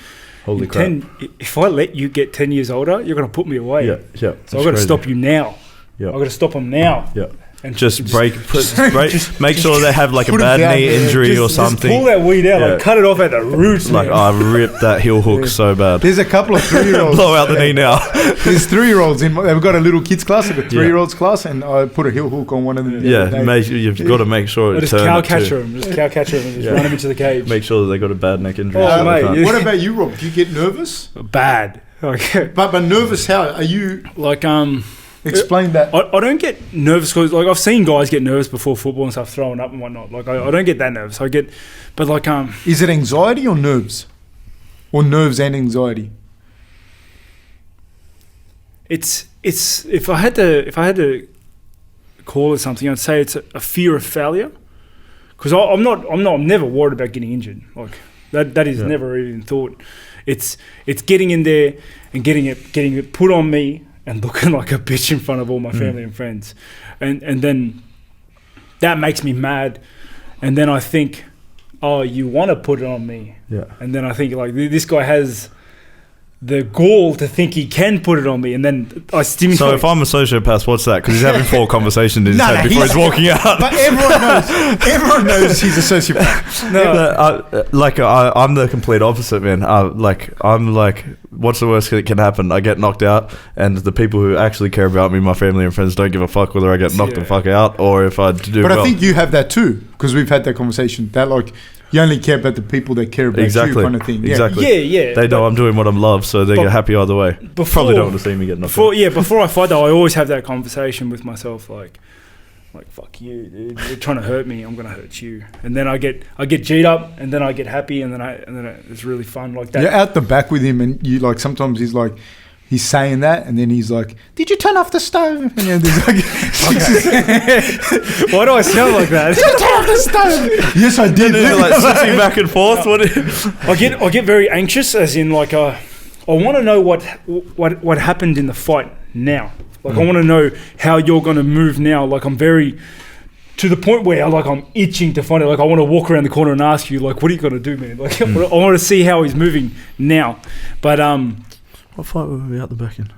holy crap. If I let you get 10 years older, you're going to put me away. Yeah. So I've got to stop you now. Yeah. I've got to stop them now. Yeah. and just make sure they have like a put it bad down knee there. injury or just something. pull that weed out, Yeah. like cut it off at the roots. Like man. I ripped that heel hook so bad. There's a couple of 3-year-olds. Blow out the knee now. There's 3-year-olds in. They've got a little kids class. They've got 3-year-olds class, and I put a heel hook on one of them. Yeah, you've got to make sure Or it just turns. cow catcher him, and just run him into the cage. Make sure that they got a bad neck injury. Oh, so they mate, can't- yeah. What about you, Rob? Do you get nervous? Bad. Like, But nervous how? Are you... like Explain that. I don't get nervous because like I've seen guys get nervous before football and stuff, throwing up and whatnot. Like I don't get that nervous. I get, but like Is it anxiety or nerves? Or nerves and anxiety? it's if I had to call it something, I'd say it's a fear of failure. Because I'm never worried about getting injured. Like that is never even thought. It's getting in there and getting it put on me and looking like a bitch in front of all my family and friends, and then that makes me mad, and then I think, oh, you want to put it on me, and then I think like this guy has the gall to think he can put it on me, and then I stimulate. So if I'm a sociopath, what's that? Because he's having 4 conversations in his head before he's walking out. But everyone knows he's a sociopath. I'm the complete opposite, man. I'm like, what's the worst that can happen? I get knocked out, and the people who actually care about me, my family and friends, don't give a fuck whether I get knocked the fuck out or if I do. But well. I think you have that too, because we've had that conversation. That like you only care about the people that care about you, kind of thing. Exactly. Yeah. They know I'm doing what I'm loved, so they get happy either way. Probably don't want to see me get knocked out. Before I fight though, I always have that conversation with myself, like fuck you, dude. You're trying to hurt me, I'm gonna hurt you. And then I get G'd up, and then I get happy, and then it's really fun like that. You're out the back with him, and you like sometimes he's saying that, and then he's like, "Did you turn off the stove?" And then there's like, Why do I sound like that? "Did you turn off the stove?" Yes, I did. They're like switching back and forth. I get very anxious, as in like I want to know what happened in the fight now. Like I want to know how you're going to move now. Like I'm very to the point where I'm itching to find it. Like I want to walk around the corner and ask you, like, what are you going to do, man? Like I want to see how he's moving now. But what fight were we out the back in?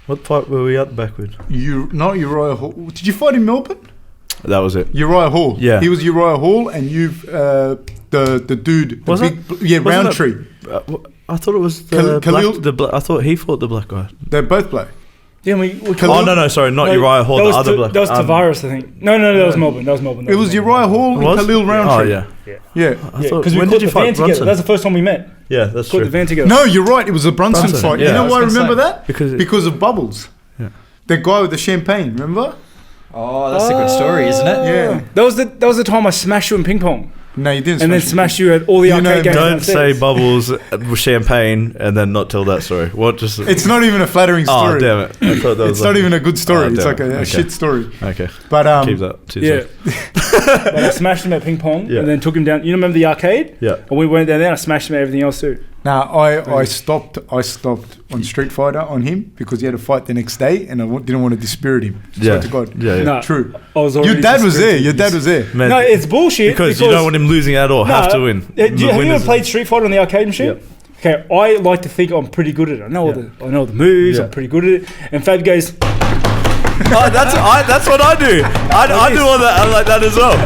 What fight were we out the back with? Not Uriah Hall. Did you fight in Melbourne? That was it. Uriah Hall. Yeah. He was Uriah Hall, and you've the dude. Was it? Roundtree. I thought it was I thought he fought the black guy. They're both black. yeah, No, sorry, not Uriah Hall, the other black. That was Tavares, I think. No, that was Melbourne. It was Uriah Hall and Khalil Roundtree. Oh yeah. Yeah. I thought, Because when did you fight together. Brunson? That's the first time we met. Yeah, that's Put true. the van together. No, you're right. It was a Brunson fight. yeah. You know I was why I gonna remember say. that? Because of Bubbles. Yeah. The guy with the champagne. Remember? Oh, that's a good story, isn't it? Yeah. That was the time I smashed you in ping pong, No, you didn't. and then smashed you at all the arcade games. don't say downstairs. Bubbles with champagne and then not tell that story. What just? It's not even a flattering Oh story. damn it! I thought that was It's not even a good story. Oh, It's damn like it. a Okay. shit story. Okay, But keep that. To Yeah, yourself. but I smashed him at ping pong, Yeah. and then took him down. You remember the arcade? Yeah. And we went down there. And I smashed him at everything else too. Now I stopped on Street Fighter on him because he had a fight the next day, and I didn't want to dispirit him. Swear to God. Yeah. No, True. I was Your already dad was there. suspended. Your dad was there. Man, No, it's bullshit. because you don't want him losing at all. Have to win. Have you Win ever is- played Street Fighter on the arcade machine? Okay, I like to think I'm pretty good at it. I know all the moves. Yeah. I'm pretty good at it. And Fab goes, Oh, that's what I do. I do all that. I like that as well.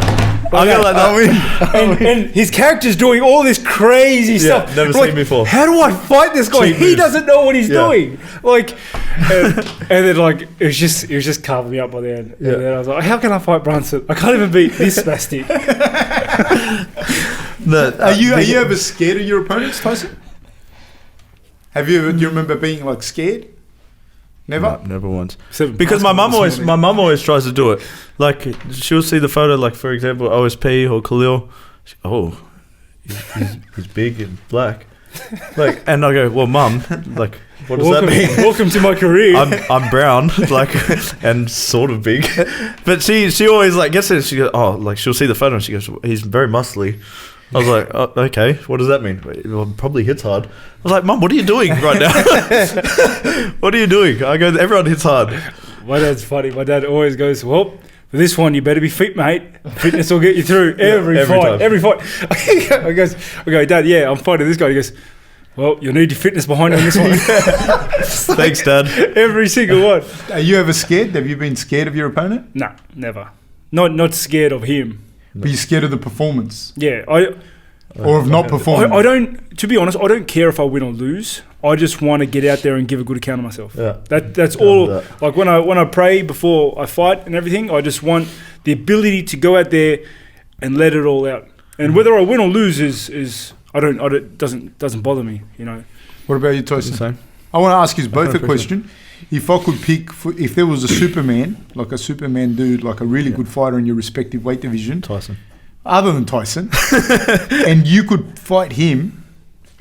I go like that. and his character's doing all this crazy stuff. never Like, seen before. How do I fight this guy? Cheat He moves. doesn't know what he's Yeah. doing. Like, and then like it was just carving me up by the end. Yeah. And then I was like, how can I fight Brunson? I can't even beat this spastic. Are you ever scared of your opponents, Tyson? Do you remember being like scared? Never. No, never once. Except Because my basketball mum this morning. always tries to do it. Like she'll see the photo, like for example, OSP or Khalil. He's big and black. Like, and I go, well, mum, like, what does that mean? Welcome to my career. I'm brown, like, and sort of big. But she always like gets it. She goes, oh, like she'll see the photo and she goes, he's very muscly. I was like, oh, okay, what does that mean? Well, probably hits hard. I was like, Mum, what are you doing right now? What are you doing? I go, everyone hits hard. My dad's funny. My dad always goes, well, for this one, you better be fit, mate. Fitness will get you through every every fight. time. Every fight. I go, Dad, yeah, I'm fighting this guy. He goes, Well, you'll need your fitness behind you on this one. Thanks, Dad. Every single one. Are you ever scared? Have you been scared of your opponent? No, never. Not scared of him. But you're scared of the performance? Yeah, Or of not performing? I don't. To be honest, I don't care if I win or lose. I just want to get out there and give a good account of myself. Yeah. That's all. Like when I pray before I fight and everything, I just want the ability to go out there and let it all out. And whether I win or lose is doesn't bother me. You know. What about you, Tyson? Same. I want to ask you both a question. If I could pick, if there was a Superman, like a Superman dude, like a really good fighter in your respective weight division, Tyson. Other than Tyson, and you could fight him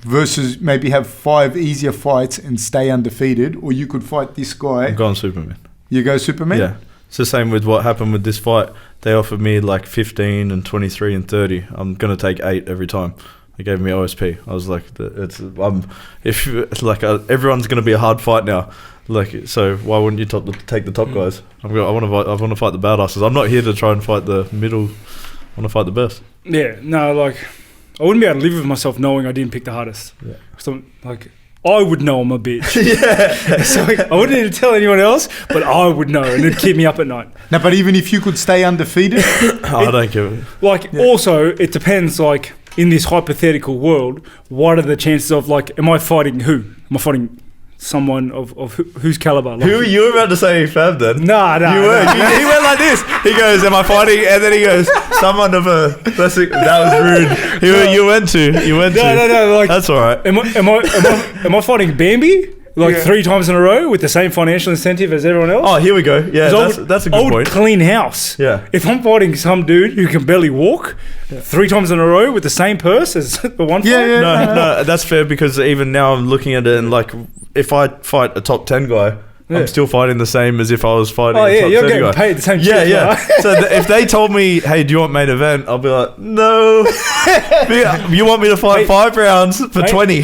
versus maybe have 5 easier fights and stay undefeated, or you could fight this guy. I'm going Superman. You go Superman? Yeah. It's the same with what happened with this fight. They offered me like 15 and 23 and 30. I'm going to take 8 every time. They gave me OSP. I was like, everyone's going to be a hard fight now. Like, so why wouldn't you take the top guys? I want to fight the badasses. I'm not here to try and fight the middle. I want to fight the best. Yeah, no, like I wouldn't be able to live with myself knowing I didn't pick the hardest. Yeah. So like I would know I'm a bitch. Yeah. So I wouldn't need to tell anyone else, but I would know, and it'd keep me up at night. No, but even if you could stay undefeated, I don't give it. Like also, it depends. Like in this hypothetical world, what are the chances of like? Am I fighting who? Am I fighting someone of whose caliber? Like, who you were about to say Fab then? Nah. You were. He went like this. He goes, "Am I fighting?" And then he goes, "Someone of a." That was rude. You went to. No. Like, that's all right. Am I fighting Bambi? Like 3 times in a row with the same financial incentive as everyone else? Oh, here we go. Yeah, that's a good point. Clean house. Yeah. If I'm fighting some dude who can barely walk 3 times in a row with the same purse as the one fight? Yeah. No, that's fair because even now I'm looking at it and like if I fight a top 10 guy, I'm still fighting the same as if I was fighting a top 10 guy. You're getting paid the same shit. Yeah. So if they told me, hey, do you want main event? I'll be like, no. You want me to fight 5 rounds for 20?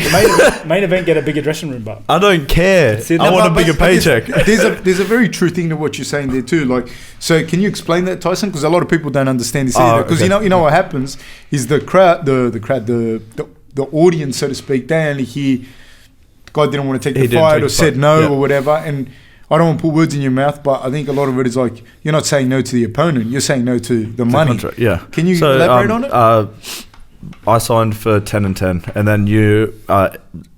Main event, get a bigger dressing room, but I don't care. I want a bigger paycheck. There's a very true thing to what you're saying there too. Like, so can you explain that, Tyson? Because a lot of people don't understand this either. Because you know what happens is the crowd, the audience, so to speak, they only hear guy didn't want to take the fight or said no or whatever, and I don't want to put words in your mouth, but I think a lot of it is like you're not saying no to the opponent, you're saying no to the money. Contract, yeah. Can you elaborate on it? I signed for 10 and 10, and then you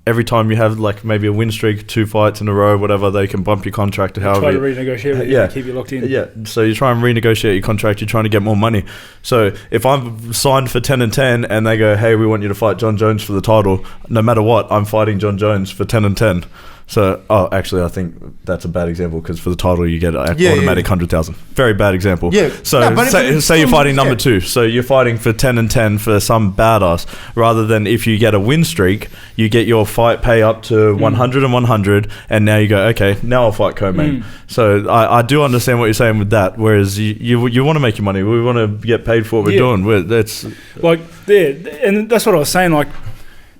every time you have like maybe a win streak, 2 fights in a row, whatever, they can bump your contract to however. Try to renegotiate with you, keep you locked in. Yeah, so you try and renegotiate your contract. You're trying to get more money. So if I'm signed for 10 and 10, and they go, hey, we want you to fight John Jones for the title, no matter what, I'm fighting John Jones for 10 and 10. So, actually, I think that's a bad example because for the title you get automatic 100,000. Very bad example. Yeah. So say you're fighting number 2. So you're fighting for 10 and 10 for some badass. Rather than if you get a win streak, you get your fight pay up to 100 and 100, and now you go, okay, now I'll fight co-main. So I do understand what you're saying with that. Whereas you want to make your money. We want to get paid for what we're doing. That's like and that's what I was saying.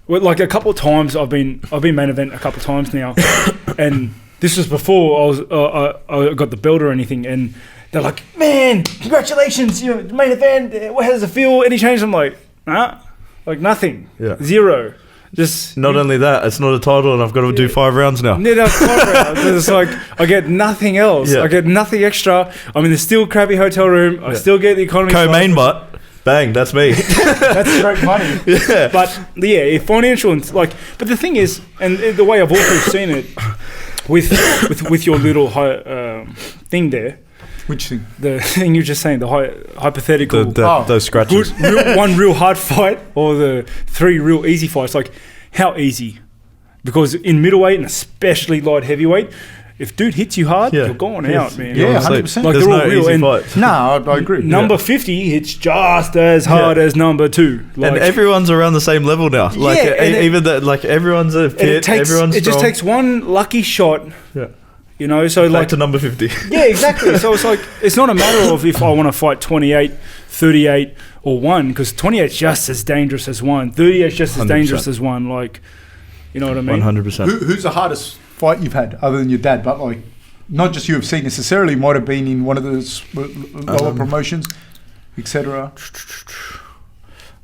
Like a couple of times I've been main event a couple of times now, and this was before I got the belt or anything, and they're like, man, congratulations, you know, main event. How does it feel? Any change? I'm like, nah, like nothing, 0. Just not only that, it's not a title, and I've got to do 5 rounds now. Yeah, that's 5 rounds. It's like I get nothing else. I get nothing extra. I'm in the still crappy hotel room. I still get the economy. Co-main, but. Bang, that's me. That's straight money. Yeah. But if financial and but the thing is, and the way I've also seen it with your little thing there. Which thing? The thing you're just saying, the hypothetical. Those scratches. One real hard fight or the 3 real easy fights. Like, how easy? Because in middleweight and especially light heavyweight, if dude hits you hard, you're going out, man. Yeah, 100%. Like, there's they're all real. Easy fights. No, I agree. Number 50 hits just as hard as number 2. Like, and everyone's around the same level now. Like everyone's a pit, everyone's strong. It just takes one lucky shot. Yeah. You know, so back to number 50. Yeah, exactly. So it's like, it's not a matter of if I want to fight 28, 38 or 1, because 28 is just as dangerous as 1. 38 is just as 100%. Dangerous as 1. Like, you know what I mean? 100%. Who's the hardest fight you've had other than your dad, but like not just UFC necessarily, might have been in one of those lower promotions, etc.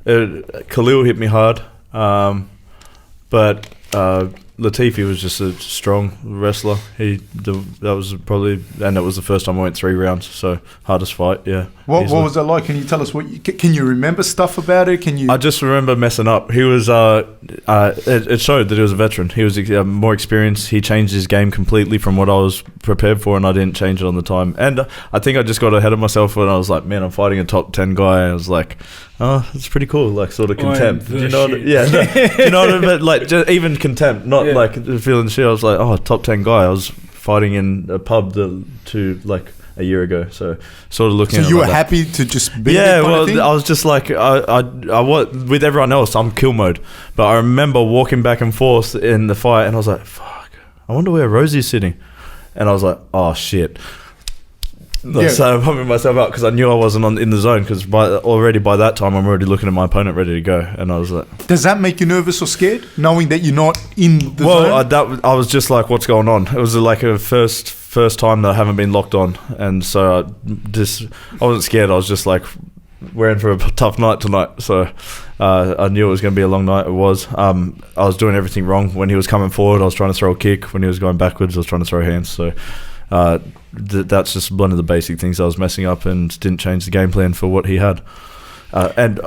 Khalil hit me hard, but Latifi was just a strong wrestler. That was probably, and it was the first time I went 3 rounds. So hardest fight, yeah. What was it like? Can you tell us can you remember stuff about it? Can you? I just remember messing up. He was. It showed that he was a veteran. He was more experienced. He changed his game completely from what I was prepared for, and I didn't change it on the time. And I think I just got ahead of myself when I was like, man, I'm fighting a top 10 guy. I was like, oh, it's pretty cool. Like sort of contempt. Do you know? Do you know what I mean? Like just even contempt, not like feeling shit. I was like, oh, top 10 guy. I was fighting in a pub like a year ago. So sort of looking. So you were happy to just be. Yeah, well, I was just like I with everyone else, I'm kill mode. But I remember walking back and forth in the fight, and I was like, fuck, I wonder where Rosie's sitting. And I was like, oh shit. So I'm pumping myself up because I knew I wasn't in the zone, because by that time I'm already looking at my opponent ready to go, and I was like, does that make you nervous or scared, knowing that you're not in the zone? I was just like, what's going on? It was like a first time that I haven't been locked on, and so I wasn't scared. I was just like, we're in for a tough night tonight. So I knew it was going to be a long night. It was. I was doing everything wrong. When he was coming forward, I was trying to throw a kick. When he was going backwards, I was trying to throw hands. So that's just one of the basic things I was messing up, and didn't change the game plan for what he had.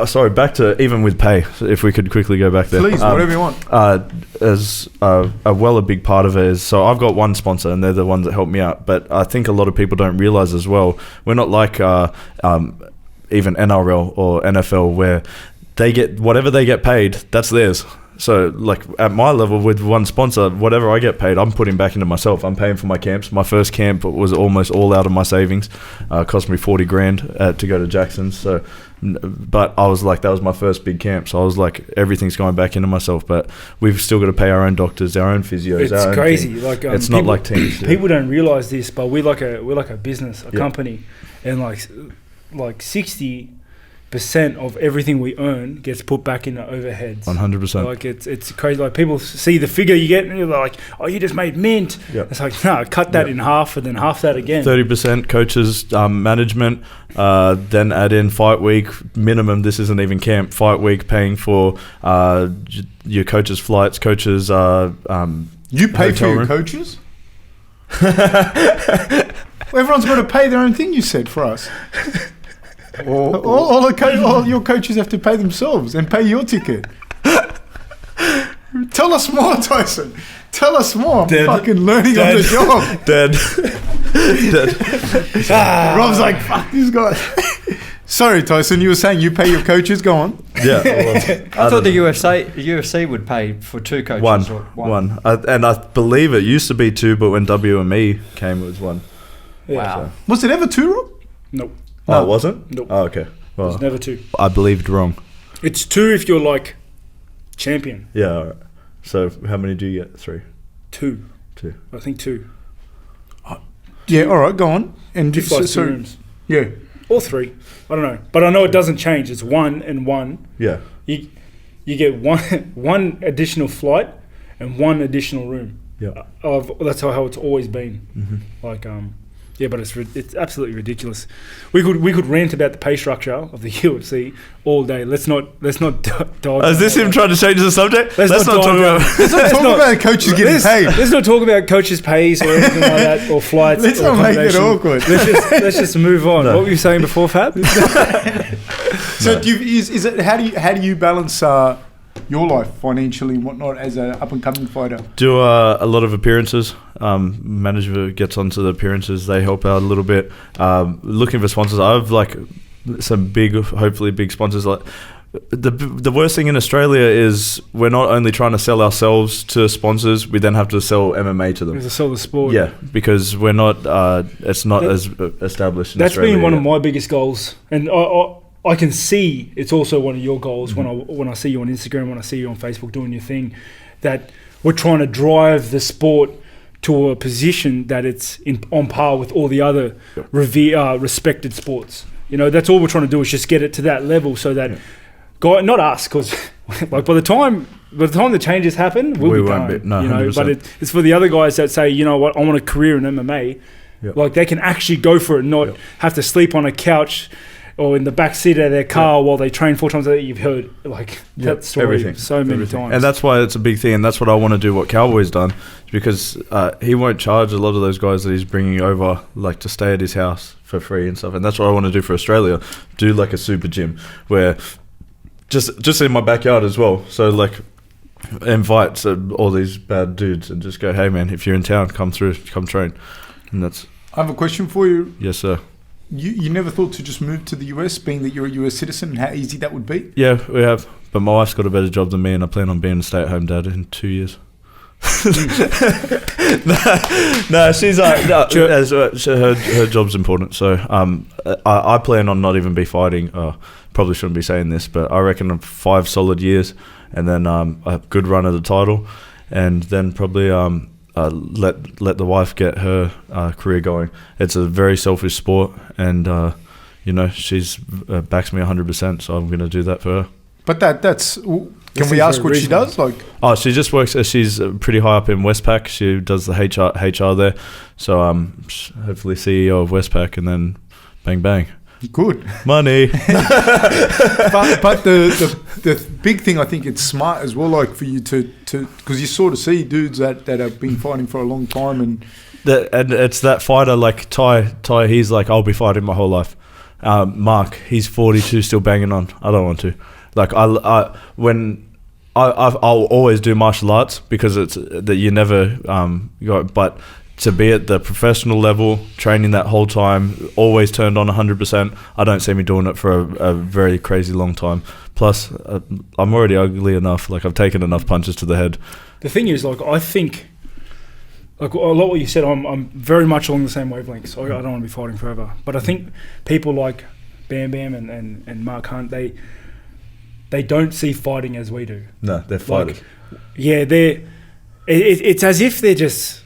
Sorry, back to even with pay, if we could quickly go back there. Please, whatever you want. As a big part of it is, so I've got one sponsor, and they're the ones that help me out. But I think a lot of people don't realize as well, we're not like even NRL or NFL, where they get whatever they get paid, that's theirs. So like at my level with one sponsor, whatever I get paid, I'm putting back into myself. I'm paying for my camps. My first camp was almost all out of my savings. Cost me 40 grand to go to Jackson's. So, but I was like, that was my first big camp. So I was like, everything's going back into myself. But we've still got to pay our own doctors, our own physios. It's crazy. Like it's not like teams. People don't realize this, but we're like a business, a company, and like 60% of everything we earn gets put back into overheads. 100%. Like it's crazy. Like people see the figure you get, and you're like, oh, you just made mint. Yep. It's like, no, cut that in half, and then half that again. 30% coaches, management, then add in fight week minimum. This isn't even camp. Fight week, paying for your coaches' flights, coaches. You pay for your coaches? Well, everyone's got to pay their own thing. You said for us. All your coaches have to pay themselves and pay your ticket. Tell us more, Tyson. Tell us more. I'm fucking learning on the job. Dead. Rob's like, fuck this guy. Sorry, Tyson, you were saying you pay your coaches. Go on. Yeah. I thought the UFC would pay for 2 coaches. One. And I believe it used to be 2, but when WME came, it was 1. Yeah. Wow. So. Was it ever 2, Rob? Nope. Oh, it wasn't? Nope. Oh, okay. Well, It's never 2. I believed wrong. It's 2 if you're like champion. Yeah, all right. So how many do you get? 3? 2. 2. I think 2. Yeah, all right, go on. And 2 flights, 2 rooms. Yeah. Or 3. I don't know. But I know it doesn't change. It's 1 and 1. Yeah. You get one additional flight and 1 additional room. Yeah. That's how it's always been. Mm-hmm. Like yeah, but it's absolutely ridiculous. We could rant about the pay structure of the UFC all day. Let's not dive. Is this him trying to change the subject? Let's not talk about coaches getting paid. Let's not talk about coaches' pays or anything like that, or flights. Let's or not make it awkward. Let's just move on. No. What were you saying before, Fab? So how do you balance your life financially and whatnot as an up and coming fighter? Do a lot of appearances. Management gets onto the appearances. They help out a little bit. Looking for sponsors. I have like some hopefully big sponsors. Like the worst thing in Australia is we're not only trying to sell ourselves to sponsors, we then have to sell MMA to them. We have to sell the sport. Yeah, because we're not. It's not as established in That's Australia. been one of my biggest goals, and I can see it's also one of your goals when I see you on Instagram, when I see you on Facebook doing your thing, that we're trying to drive the sport to a position that it's on par with all the other respected sports. You know, that's all we're trying to do, is just get it to that level, so that not us, because like by the time the changes happen, we won't be. No, you know, 100%. But it's for the other guys that say, you know what, I want a career in MMA. Yep. Like they can actually go for it, not have to sleep on a couch or in the back seat of their car while they train 4 times a day. You've heard that story so many times. And that's why it's a big thing, and that's what I want to do, what Cowboy's done, because he won't charge a lot of those guys that he's bringing over like to stay at his house for free and stuff. And that's what I want to do for Australia, do like a super gym where just in my backyard as well. So like invite all these bad dudes and just go, hey man, if you're in town, come through, come train. And that's... I have a question for you. Yes, sir. You never thought to just move to the US, being that you're a US citizen, and how easy that would be? Yeah, we have. But my wife's got a better job than me, and I plan on being a stay-at-home dad in 2 years. No, she's like, her job's important. So I plan on not even be fighting. Probably shouldn't be saying this, but I reckon 5 solid years, and then a good run at the title, and then probably let the wife get her career going. It's a very selfish sport, and she's backs me 100%, so I'm going to do that for her. But that's can we ask what she does? Like, she just works. She's pretty high up in Westpac. She does the HR there. So hopefully CEO of Westpac, and then bang bang. Good money. but the big thing, I think it's smart as well, like for you to because you sort of see dudes that have been fighting for a long time, and it's that fighter like Ty. He's like, I'll be fighting my whole life. Mark, he's 42, still banging on. I don't want to. Like I'll always do martial arts because it's that you never but to be at the professional level, training that whole time, always turned on 100%. I don't see me doing it for a very crazy long time. Plus, I'm already ugly enough. Like, I've taken enough punches to the head. The thing is, like, I think, like a lot of what you said, I'm very much along the same wavelengths. I don't want to be fighting forever. But I think people like Bam Bam and Mark Hunt, they don't see fighting as we do. No, they're fighters. It's as if they're just...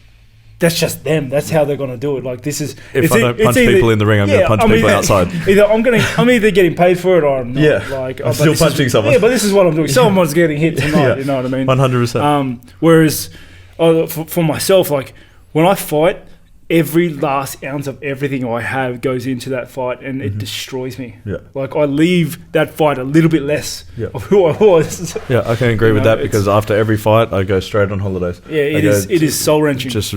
That's just them. That's how they're going to do it. Like, this is... If I don't punch people in the ring, I'm going to punch people outside. I'm either getting paid for it or I'm not. Yeah, like, I'm still punching someone. Yeah, but this is what I'm doing. Someone's getting hit tonight, you know what I mean? 100%. Whereas, for myself, like, when I fight, every last ounce of everything I have goes into that fight, and it destroys me. Yeah. Like, I leave that fight a little bit less of who I was. Yeah, I can agree with that, because after every fight, I go straight on holidays. Yeah, it is soul-wrenching. Just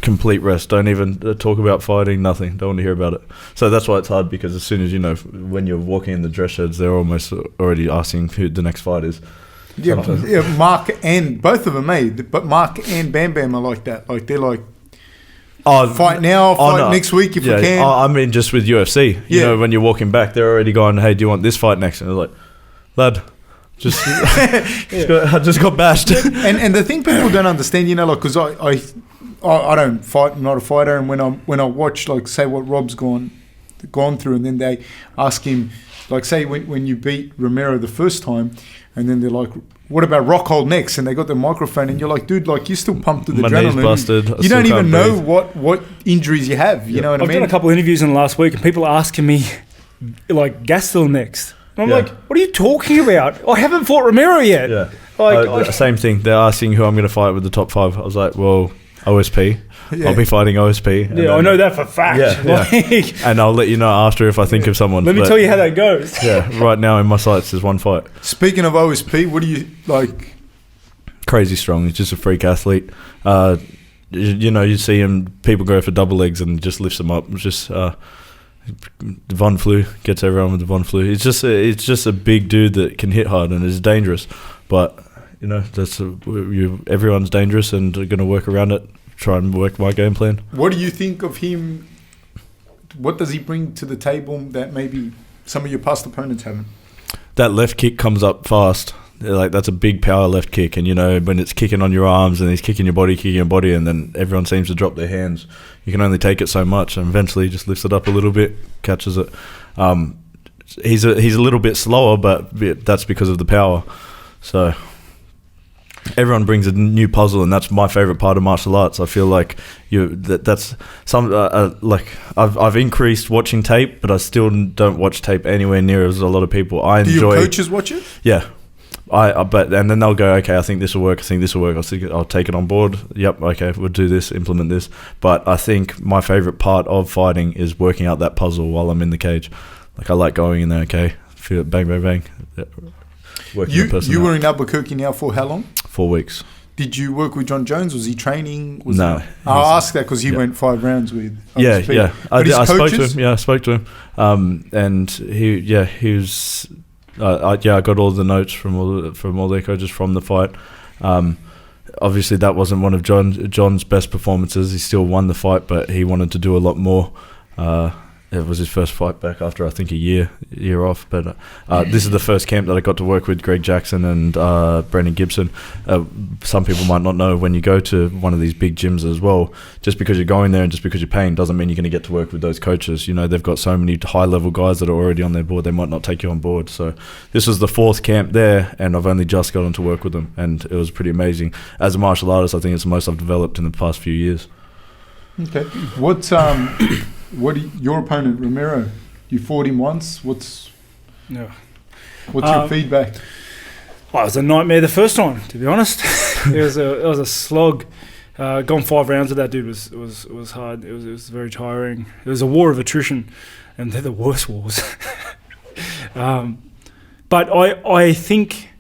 complete rest. Don't even talk about fighting, nothing. Don't want to hear about it. So that's why it's hard, because as soon as, when you're walking in the dress sheds, they're almost already asking who the next fight is. Yeah, Mark and both of them, but Mark and Bam Bam are like that. Like, they're like, fight now, fight next week if we can. I mean, just with UFC, you know, when you're walking back, they're already going, hey, do you want this fight next? And they're like, lad, I just got bashed. And the thing people don't understand, like, because I don't fight, I'm not a fighter, and when I watch, like, say what Rob's gone through, and then they ask him, like, say when you beat Romero the first time, and then they're like, what about Rockhold next? And they got the microphone, and you're like, dude, like, you're still pumped with adrenaline. My knee's busted. You don't even know what injuries you have. You know what I mean? I've done a couple of interviews in the last week, and people are asking me, like, Gastel next. And I'm like, what are you talking about? I haven't fought Romero yet. Yeah. Like, same thing. They're asking who I'm going to fight with the top 5. I was like, well, OSP. Yeah. I'll be fighting OSP. Yeah, I know that for fact. Yeah. And I'll let you know after if I think of someone. Let me tell you how that goes. Yeah, right now in my sights there's one fight. Speaking of OSP, what do you like? Crazy strong. He's just a freak athlete. You see him, people go for double legs and just lifts them up. It's just Von Flue gets everyone with the Von Flue. It's just a big dude that can hit hard and is dangerous. But everyone's dangerous and are going to work around it. Try and work my game plan. What do you think of him? What does he bring to the table that maybe some of your past opponents haven't? That left kick comes up fast. Like, that's a big power left kick, and when it's kicking on your arms and he's kicking your body, and then everyone seems to drop their hands. You can only take it so much, and eventually he just lifts it up a little bit, catches it. He's a little bit slower, but that's because of the power. So everyone brings a new puzzle, and that's my favorite part of martial arts. I feel like that's some like I've increased watching tape, but I still don't watch tape anywhere near as a lot of people. I enjoy. Do your coaches watch it? Yeah, and then they'll go, okay, I think this will work. I'll take it on board. Yep, okay, we'll do this, implement this. But I think my favorite part of fighting is working out that puzzle while I'm in the cage. Like I like going in there. Okay, feel it, bang, bang, bang. Working the person You out. were in Albuquerque now for how long? 4 weeks. Did you work with John Jones? Was he training? No. I'll ask that because he Yeah. went 5 rounds with. Yeah. But his I spoke to coaches? him. Yeah, I spoke to him. And he was. I got all the notes from all their coaches from the fight. Obviously, that wasn't one of John's best performances. He still won the fight, but he wanted to do a lot more. It was his first fight back after, I think, a year off. But this is the first camp that I got to work with Greg Jackson and Brendan Gibson. Some people might not know, when you go to one of these big gyms as well, just because you're going there and just because you're paying doesn't mean you're going to get to work with those coaches. You know, they've got so many high-level guys that are already on their board, they might not take you on board. So this was the 4th camp there, and I've only just gotten to work with them, and it was pretty amazing. As a martial artist, I think it's the most I've developed in the past few years. Okay. Your opponent, Romero? You fought him once. What's No. your feedback? Well, it was a nightmare the first time, to be honest. it was a slog. Gone 5 rounds with that dude was hard. It was very tiring. It was a war of attrition, and they're the worst wars. But I think,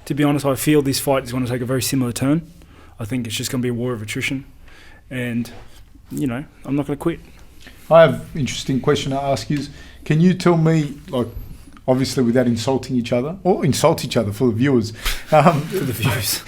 to be honest, I feel this fight is going to take a very similar turn. I think it's just going to be a war of attrition, and I'm not going to quit. I have an interesting question to ask you. Can you tell me, like, obviously without insulting each other, or insult each other for the viewers, For the views.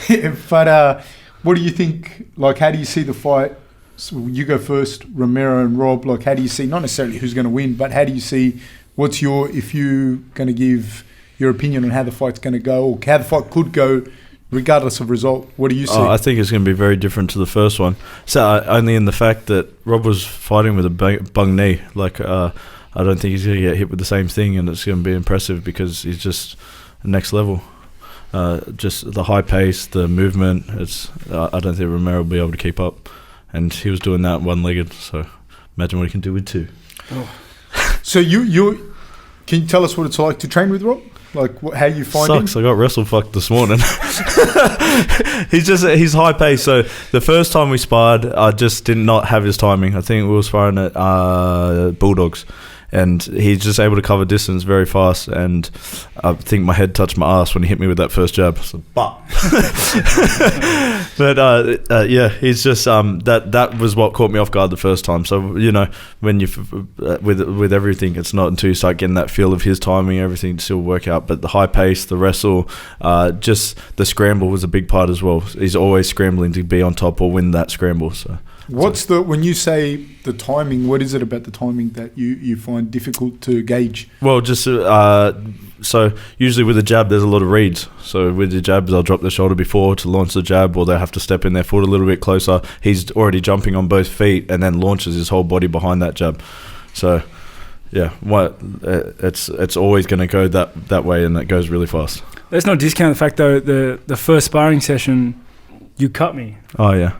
but what do you think, like, how do you see the fight? So you go first, Romero and Rob, like, how do you see, not necessarily who's going to win, but how do you see, if you're going to give your opinion on how the fight's going to go, or how the fight could go, regardless of result, what do you see? I think it's going to be very different to the first one. So only in the fact that Rob was fighting with a bung knee. Like I don't think he's going to get hit with the same thing, and it's going to be impressive because he's just next level. Just the high pace, the movement. I don't think Romero will be able to keep up, and he was doing that one-legged. So imagine what he can do with 2. Oh. So you can you tell us what it's like to train with Rob? Like how you find Sucks. him? I got wrestle fucked this morning. He's high pace. So the first time we sparred, I just did not have his timing. I think we were sparring at Bulldogs, and he's just able to cover distance very fast. And I think my head touched my ass when he hit me with that first jab. So, but he's just that was what caught me off guard the first time. So when you with everything, it's not until you start getting that feel of his timing, everything to still work out. But the high pace, the wrestle, just the scramble was a big part as well. He's always scrambling to be on top or win that scramble. So. When you say the timing, what is it about the timing that you find difficult to gauge? Well, just so usually with a jab, there's a lot of reads. So with the jabs, they'll drop the shoulder before to launch the jab, or they have to step in their foot a little bit closer. He's already jumping on both feet and then launches his whole body behind that jab. So, yeah, it's always going to go that way, and it goes really fast. Let's not discount the fact, though, the first sparring session, you cut me. Oh, yeah.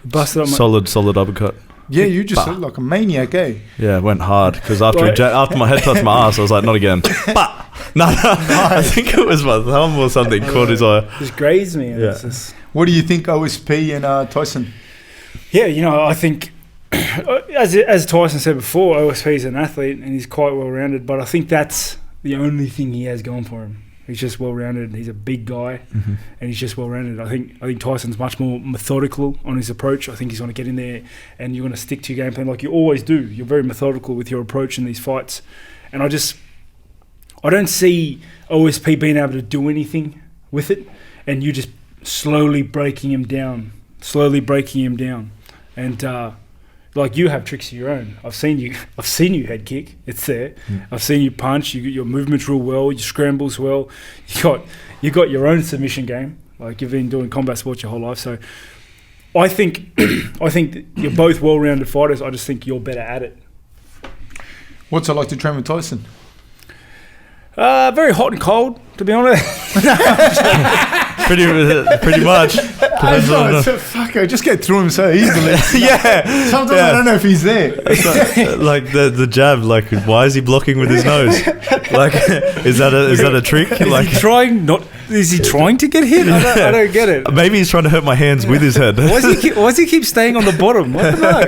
Busted up Solid uppercut. Yeah, you just look like a maniac, eh? Yeah, it went hard because after my head touched my ass, I was like, not again. No, I think it was my thumb or something caught his eye. Just grazed me. And Yeah. it's just, What do you think, OSP and Tyson? yeah, I think, as Tyson said before, OSP is an athlete and he's quite well-rounded, but I think that's the only thing he has going for him. He's just well-rounded. He's a big guy, and he's just well-rounded. I think Tyson's much more methodical on his approach. I think he's going to get in there, and you're going to stick to your game plan like you always do. You're very methodical with your approach in these fights, and I don't see OSP being able to do anything with it, and you just slowly breaking him down, and like you have tricks of your own. I've seen you head kick. It's there. I've seen you punch. Your movement's real well. Your scrambles well. You got your own submission game. Like you've been doing combat sports your whole life. So I think that you're both well-rounded fighters. I just think you're better at it. What's it like to train with Tyson? Very hot and cold, to be honest. pretty much. I just get through him so easily. Yeah. Sometimes I don't know if he's there. Like the jab, like why is he blocking with his nose? Like is that a trick? Is he trying to get hit? I don't get it. Maybe he's trying to hurt my hands with his head. Why does he keep staying on the bottom? I don't know.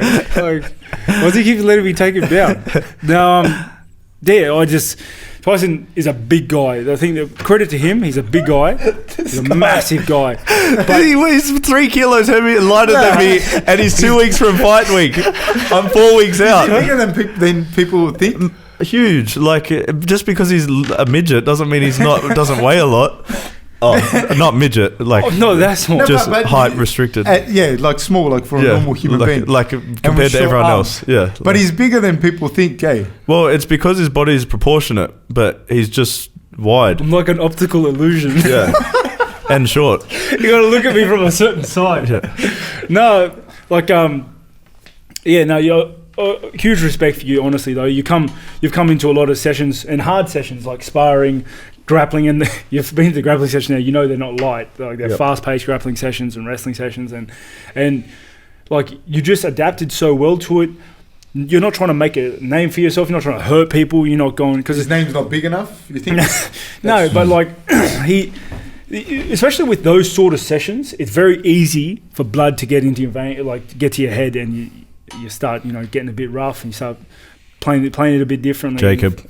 Like, why does he keep letting me take him down? No, Tyson is a big guy. I think the credit to him, he's a big guy. He's a massive guy. But he weighs 3 kilos heavier, lighter than me, and he's 2 weeks from fight week. I'm 4 weeks out. He's bigger than people think. Huge. Like, just because he's a midget doesn't mean doesn't weigh a lot. Oh, not midget. Like, no, that's more. Just height restricted. Like small, like for a normal human being. Like compared to everyone else. Yeah. But he's bigger than people think, eh? Well, it's because his body is proportionate, but he's just wide. I'm like an optical illusion. Yeah. And short. You got to look at me from a certain side. Yeah. No, like, you're... huge respect for you, honestly. Though you've come into a lot of sessions and hard sessions like sparring, grappling, and you've been to the grappling session now. You know they're not light. Like they're fast-paced grappling sessions and wrestling sessions, and like you just adapted so well to it. You're not trying to make a name for yourself. You're not trying to hurt people. You're not going because his name's not big enough. You think? No, but like especially with those sort of sessions, it's very easy for blood to get into your vein, like to get to your head, and you start, getting a bit rough, and you start playing it a bit differently. Jacob.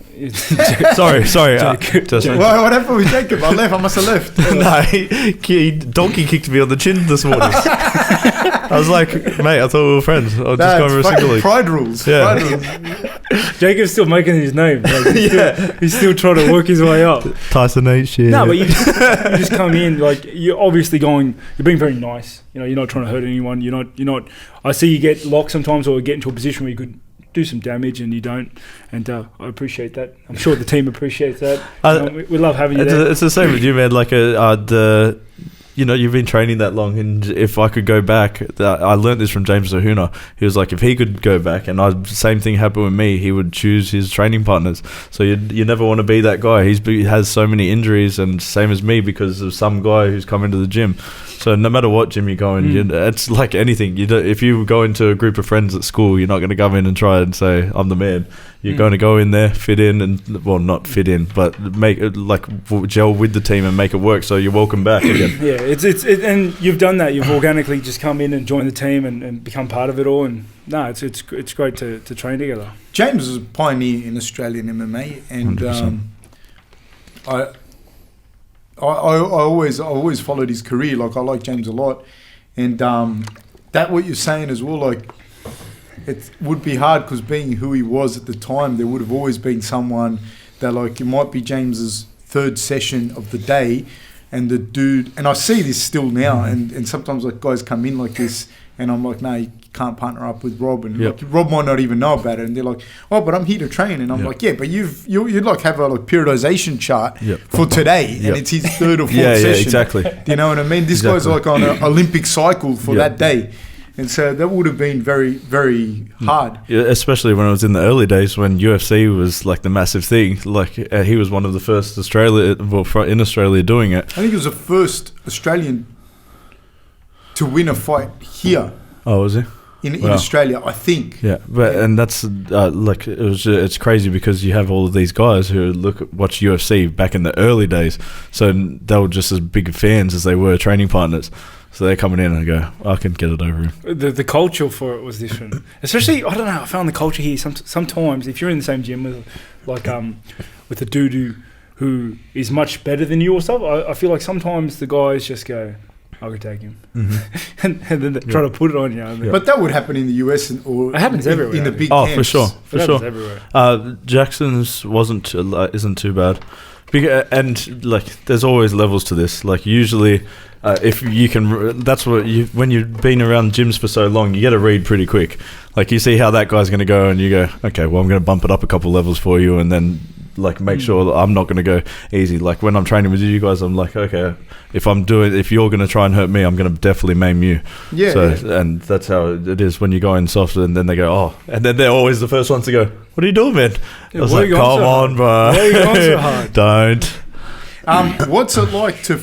sorry. Jacob. What happened with Jacob? I must have left. No, he donkey kicked me on the chin this morning. I was like, mate, I thought we were friends. I'll just go over a single league. Pride rules. Yeah. Pride rules. Jacob's still making his name. Like, he's still trying to work his way up. Tyson ain't shit. No, but you just come in, like, you're obviously you're being very nice. You're not trying to hurt anyone. You're not. I see you get locked sometimes or get into a position where you could do some damage and you don't, and I appreciate that. I'm sure the team appreciates that. We love having you there. It's the same with you, man. Like you've been training that long, and if I could go back, I learned this from James Zahuna. He was like, if he could go back, and same thing happened with me, he would choose his training partners. So you never want to be that guy. He has so many injuries, and same as me, because of some guy who's come into the gym. So no matter what gym you go in, it's like anything. If you go into a group of friends at school, you're not going to come in and try and say, I'm the man. You're going to go in there, fit in, and not fit in, but make it like gel with the team and make it work. So you're welcome back again. Yeah, it's and you've done that. You've organically just come in and joined the team and become part of it all. And no, it's great to train together. James was a pioneer in Australian MMA, and I always followed his career. Like, I like James a lot, and that what you're saying as well. Like, it would be hard because being who he was at the time, there would have always been someone that, like, it might be James's third session of the day, and the dude, and I see this still now, and sometimes like guys come in like this, and I'm like, no, you can't partner up with Rob, and like, Rob might not even know about it, and they're like, oh, but I'm here to train, and I'm like, yeah, but you like have a periodization chart for today, and it's his third or fourth session. Yeah, exactly. Do you know what I mean? This guy's like on an Olympic cycle for that day. And so that would have been very, very hard. Yeah, especially when it was in the early days when UFC was like the massive thing. Like he was one of the first in Australia doing it. I think he was the first Australian to win a fight here. Oh, was he? In Australia, I think. Yeah, and that's like it's crazy because you have all of these guys who watch UFC back in the early days, so they were just as big fans as they were training partners. So they're coming in and go, I can get it over him. The culture for it was different. Especially, I don't know, I found the culture here, sometimes if you're in the same gym with a dude who is much better than you or stuff, I feel like sometimes the guys just go, I could take him. Mm-hmm. and then they try to put it on you. But that would happen in the US it happens everywhere. In the big camps. For sure. Everywhere. Jackson's isn't too bad. And like, there's always levels to this. Like, usually, if you can, that's what when you've been around gyms for so long, you get to read pretty quick. Like, you see how that guy's going to go, and you go, okay, well, I'm going to bump it up a couple levels for you, and then like make sure that I'm not going to go easy. Like, when I'm training with you guys, I'm like, okay, if you're going to try and hurt me, I'm going to definitely maim you. And that's how it is when you go in softer, and then they go, oh, and then they're always the first ones to go, what are you doing, man? I was like, come on, bro. Why are you going so hard? Don't. What's it like to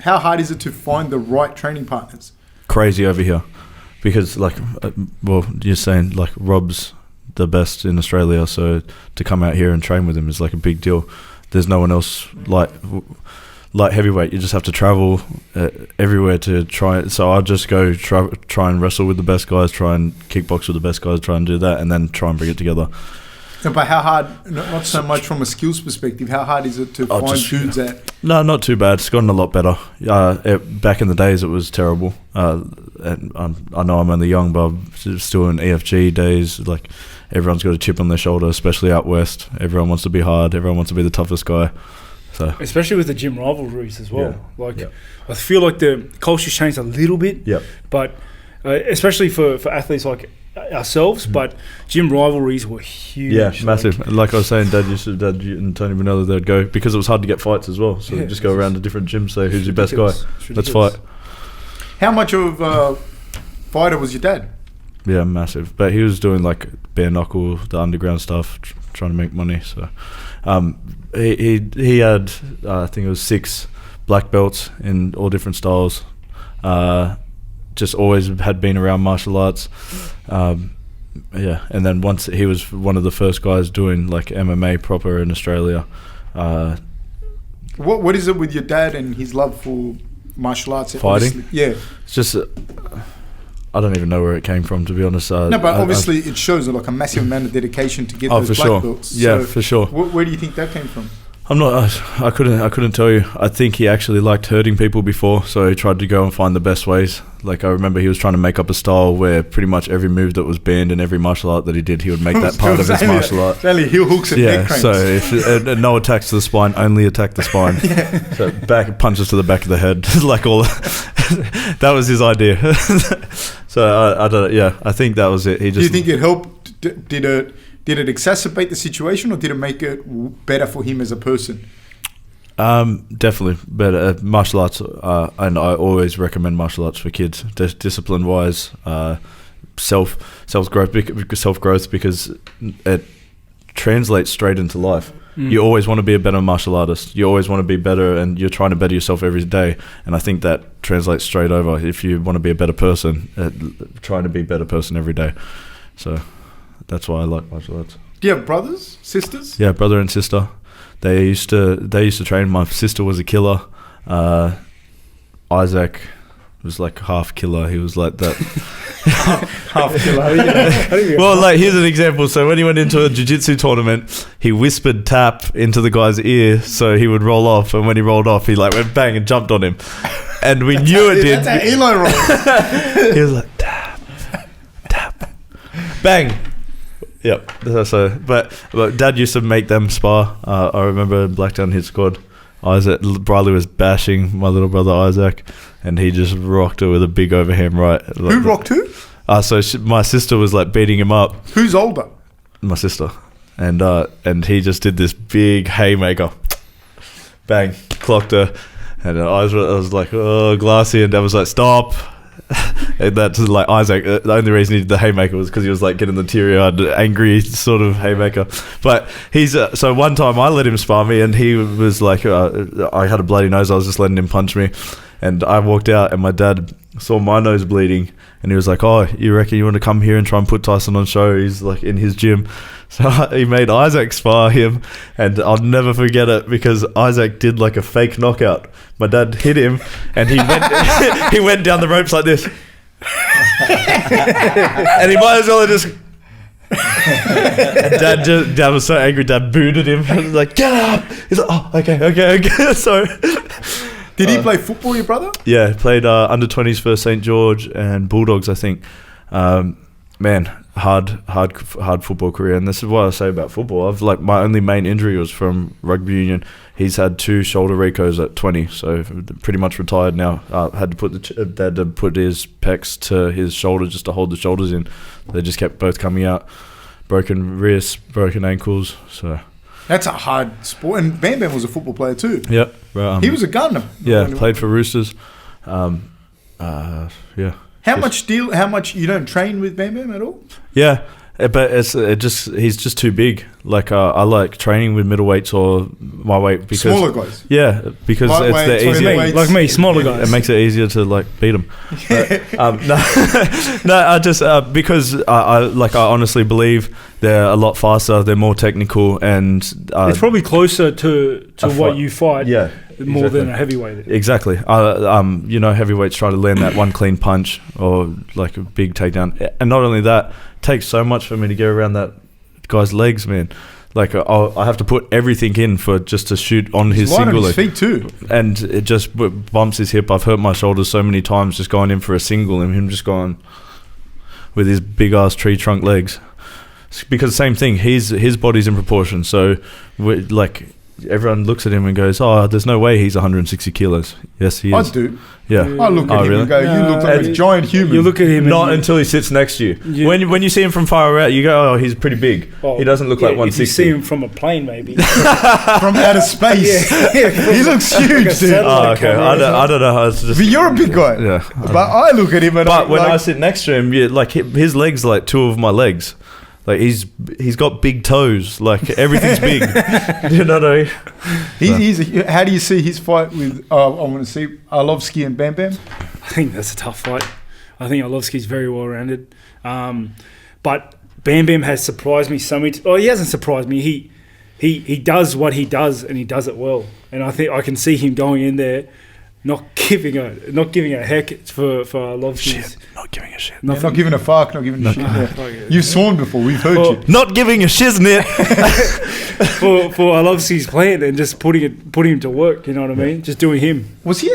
how hard is it to find the right training partners? Crazy over here, because like, you're saying like Rob's the best in Australia, so to come out here and train with him is like a big deal. There's no one else light heavyweight. You just have to travel everywhere to try it. So I'll just go try and wrestle with the best guys, try and kickbox with the best guys, try and do that, and then try and bring it together. No, but how hard? Not so much from a skills perspective. How hard is it to find dudes that? No, not too bad. It's gotten a lot better. Back in the days, it was terrible. And I know I'm only young, but I'm still in EFG days. Like, everyone's got a chip on their shoulder, especially out west. Everyone wants to be hard. Everyone wants to be the toughest guy. So, especially with the gym rivalries as well. Yeah. I feel like the culture's changed a little bit. Yep. But especially for athletes like ourselves, but gym rivalries were huge. Yeah, massive. Like I was saying, Dad and Tony Vanilla, they'd go because it was hard to get fights as well. So they'd just go around to different gyms, say who's your best guy. Let's fight. How much of a fighter was your dad? Yeah, massive. But he was doing like bare knuckle, the underground stuff, trying to make money. So he had I think it was 6 black belts in all different styles. Just always had been around martial arts. And then once he was one of the first guys doing like MMA proper in Australia. What is it with your dad and his love for martial arts? Fighting? Obviously, yeah. It's just I don't even know where it came from, to be honest. No, but obviously it shows like a massive amount of dedication to get those for black sure. belts. Yeah, So for sure. Where do you think that came from? I'm not. I couldn't tell you. I think he actually liked hurting people before, so he tried to go and find the best ways. Like, I remember he was trying to make up a style where pretty much every move that was banned in every martial art that he did, he would make that part of his martial art. Only heel hooks and neck cranks. So if no attacks to the spine, only attack the spine. So back punches to the back of the head, like all. That was his idea. So I don't. Yeah, I think that was it. He just. Do you think it helped? Did it exacerbate the situation, or did it make it better for him as a person? Definitely better. Martial arts, and I always recommend martial arts for kids, discipline-wise, self growth, because it translates straight into life. You always want to be a better martial artist. You always want to be better, and you're trying to better yourself every day. And I think that translates straight over. If you want to be a better person, trying to be a better person every day. So that's why I like martial arts. Do you have brothers, sisters? Yeah, brother and sister. They used to train. My sister was a killer. Isaac was like half killer. He was like that. Half killer. Well, like, here's an example. So when he went into a jiu-jitsu tournament, he whispered tap into the guy's ear so he would roll off. And when he rolled off, he like went bang and jumped on him. And we knew it did. That's how Eli rolls. He was like tap, tap, bang. Yep. But Dad used to make them spar. I remember Blackdown hit squad. Briley was bashing my little brother Isaac, and he just rocked it with a big overhand right. Who rocked who? My sister was like beating him up. Who's older? My sister, and he just did this big haymaker, bang, clocked her, and I was like, oh, glassy, and Dad was like, stop. And that's like Isaac. The only reason he did the haymaker was because he was like getting the teary-eyed, angry sort of haymaker. But he's so one time I let him spar me, and he was like, I had a bloody nose. I was just letting him punch me, and I walked out, and my dad saw my nose bleeding, and he was like, "Oh, you reckon you want to come here and try and put Tyson on show?" He's like in his gym. So he made Isaac spar him, and I'll never forget it because Isaac did like a fake knockout. My dad hit him, and he went he went down the ropes like this, and he might as well have just. And Dad was so angry. Dad booted him. He was like, "Get up!" He's like, "Oh, okay." Sorry. Did he play football, your brother? Yeah, played under 20s for St. George and Bulldogs, I think. Man, hard football career, and this is what I say about football. My only main injury was from rugby union. He's had 2 shoulder recos at 20, so pretty much retired now. Had to put his pecs to his shoulder just to hold the shoulders in. They just kept both coming out. Broken wrists, broken ankles. So that's a hard sport. And Bam Bam was a football player too. Yep. He was a gunner. Yeah, played for Roosters. Yeah. How much you don't train with Bam Bam at all? Yeah, but he's just too big. Like I like training with middleweights or my weight because smaller guys. Yeah, because it's the easier. Like me, smaller guys. It makes it easier to like beat them. I just because I honestly believe they're a lot faster. They're more technical, and it's probably closer to what you fight. Yeah. More than a heavyweight. Exactly. Heavyweights try to land that one clean punch or like a big takedown. And not only that, it takes so much for me to get around that guy's legs, man. Like I have to put everything in for just to shoot on his light single on his leg, feet too. and it just bumps his hip. I've hurt my shoulders so many times just going in for a single, and him just going with his big ass tree trunk legs. Because same thing, his body's in proportion. So like everyone looks at him and goes, "Oh, there's no way he's 160 kilos." Yes, he is. I do. Yeah. I look at him really? and go, "You look like a giant human." You look at him. Not until he sits next to you. Yeah. When you see him from far out, you go, "Oh, he's pretty big." He doesn't look like 160. If you see him from a plane, maybe. from outer space. He looks huge, dude. Oh, okay. I don't know. It's just, But you're a big guy. yeah. But I look at him and But when like, I sit next to him, like his legs are like two of my legs. Like he's got big toes. Like everything's big. You know what I mean? how do you see his fight with? I want to see Arlovsky and Bam Bam. I think that's a tough fight. I think Arlovsky's very well rounded, but Bam Bam has surprised me so many. He hasn't surprised me. He does what he does, and he does it well. And I think I can see him going in there, not giving a heck for Arlovsky. Shit. Not giving a shit. Not giving a fuck, not giving a shit. Yeah. You've sworn before, we've heard you. Not giving a shiznit. for Arlovsky's plan and just putting him to work. You know what I mean? Just doing him. Was he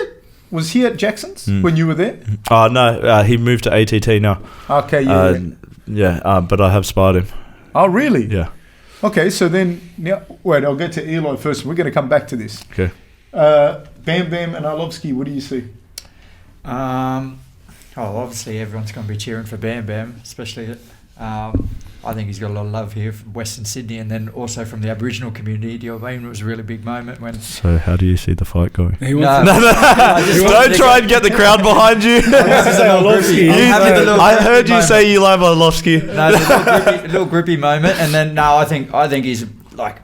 at Jackson's when you were there? Oh no, he moved to ATT now. Okay, But I have sparred him. Oh, really? Yeah. Okay, so then, wait, I'll get to Eli first. We're going to come back to this. Okay. Bam Bam and Arlovsky, what do you see? Obviously everyone's going to be cheering for Bam Bam, especially. I think he's got a lot of love here from Western Sydney, and then also from the Aboriginal community. Do you know what I mean? It was a really big moment when. So how do you see the fight going? He wants Don't try and get the crowd behind you. I heard you say you love Arlovsky. No, it's a little grippy moment, and then I think he's like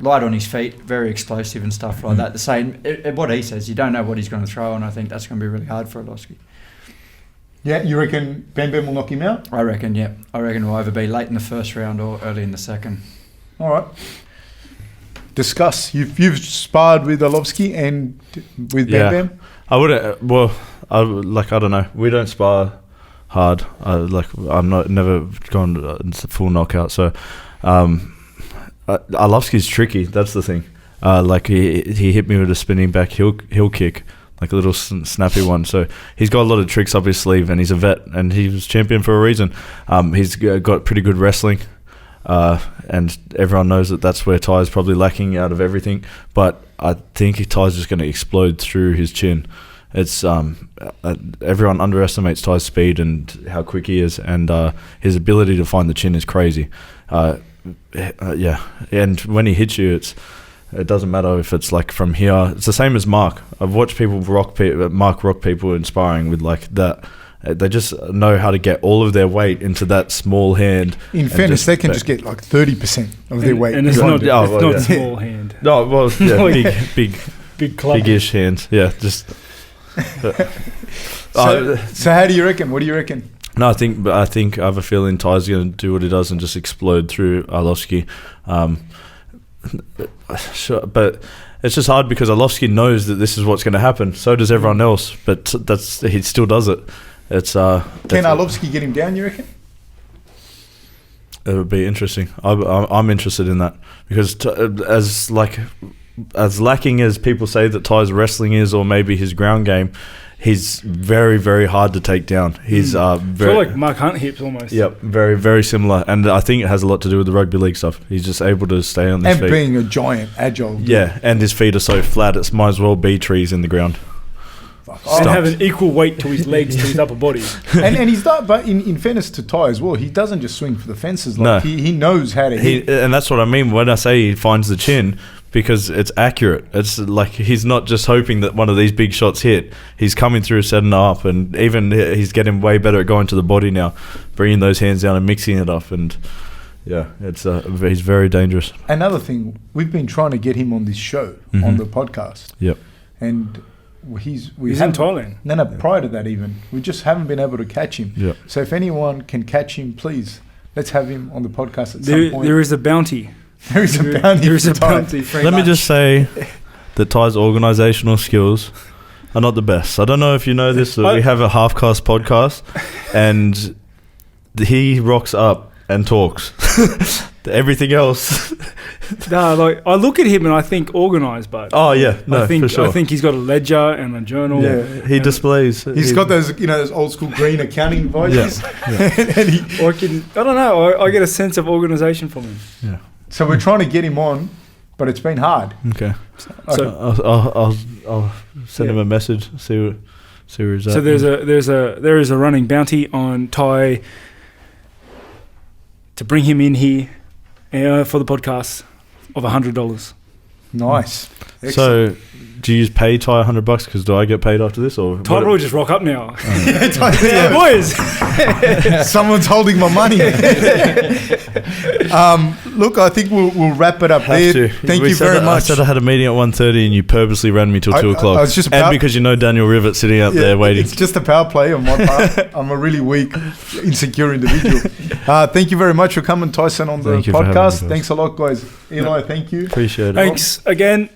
light on his feet, very explosive and stuff like that. The same, what he says, you don't know what he's going to throw, and I think that's going to be really hard for Arlovsky. Yeah, you reckon Bam Bam will knock him out? I reckon, yeah. I reckon it'll either be late in the first round or early in the second. All right. Discuss. You've sparred with Arlovsky and with Bam Bam? I wouldn't. I don't know. We don't spar hard. I'm never gone full knockout. So, Arlovsky's tricky. That's the thing. He hit me with a spinning back heel kick, like a little snappy one. So he's got a lot of tricks up his sleeve, and he's a vet, and he was champion for a reason. He's got pretty good wrestling, and everyone knows that's where Ty's probably lacking out of everything. But I think Ty's just going to explode through his chin. It's everyone underestimates Ty's speed and how quick he is, and his ability to find the chin is crazy. And when he hits you, it doesn't matter if it's like from here. It's the same as Mark. I've watched people rock people in sparring with like that. They just know how to get all of their weight into that small hand. In fairness, they can just get like 30% of their weight. And it's not small hand. No, well, yeah, big club. Big-ish hands. Yeah, just. So how do you reckon? What do you reckon? No, I think I have a feeling Ty's going to do what he does and just explode through Arlovsky. Sure, but it's just hard because Arlovsky knows that this is what's going to happen. So does everyone else, but he still does it. It's can Arlovsky get him down? You reckon? It would be interesting. I'm interested in that because as lacking as people say that Ty's wrestling is, or maybe his ground game, he's very, very hard to take down. He's I very feel like Mark Hunt hips almost. Yep, very, very similar. And I think it has a lot to do with the rugby league stuff. He's just able to stay on his feet. And being a giant, agile. Yeah, and his feet are so flat, it might as well be trees in the ground. And have an equal weight to his legs, to his upper body. and he's not, but in fairness to Ty as well, he doesn't just swing for the fences. Like No. he knows how to hit. And that's what I mean when I say he finds the chin, because it's accurate. It's like he's not just hoping that one of these big shots hit. He's coming through, setting up, and even he's getting way better at going to the body now, bringing those hands down and mixing it up. And yeah, he's very dangerous. Another thing, we've been trying to get him on this show, on the podcast. Yep. And he's in Thailand. No, prior to that even. We just haven't been able to catch him. Yep. So if anyone can catch him, please, let's have him on the podcast at some point. There is a bounty. There is a bounty. There is a bounty. Let me just say that Ty's organisational skills are not the best. I don't know if you know this, but we have a half-cast podcast, and he rocks up and talks. Everything else. No, like I look at him and I think organised, but Oh yeah, no, for sure. I think he's got a ledger and a journal. Yeah. He displays. He's got those, those old school green accounting visors. And he, I don't know. I get a sense of organisation from him. Yeah. so we're trying to get him on, but it's been hard. Okay. So I'll send him a message. See where he's at. So there is a running bounty on Ty to bring him in here for the podcast of $100. Nice. So, do you just pay Ty $100? Because do I get paid after this, or Ty will just rock up now. Yeah, Boys. Someone's holding my money. Look, I think we'll wrap it up there. Thank you very much. I said I had a meeting at 1:30 and you purposely ran me till 2 o'clock. I was just and because you know Daniel Rivet sitting out there waiting. It's just a power play on my part. I'm a really weak, insecure individual. Thank you very much for coming, Tyson, on the Thank you for having me, podcast. guys. Thanks a lot, guys. Eli, thank you. Appreciate it. Thanks again.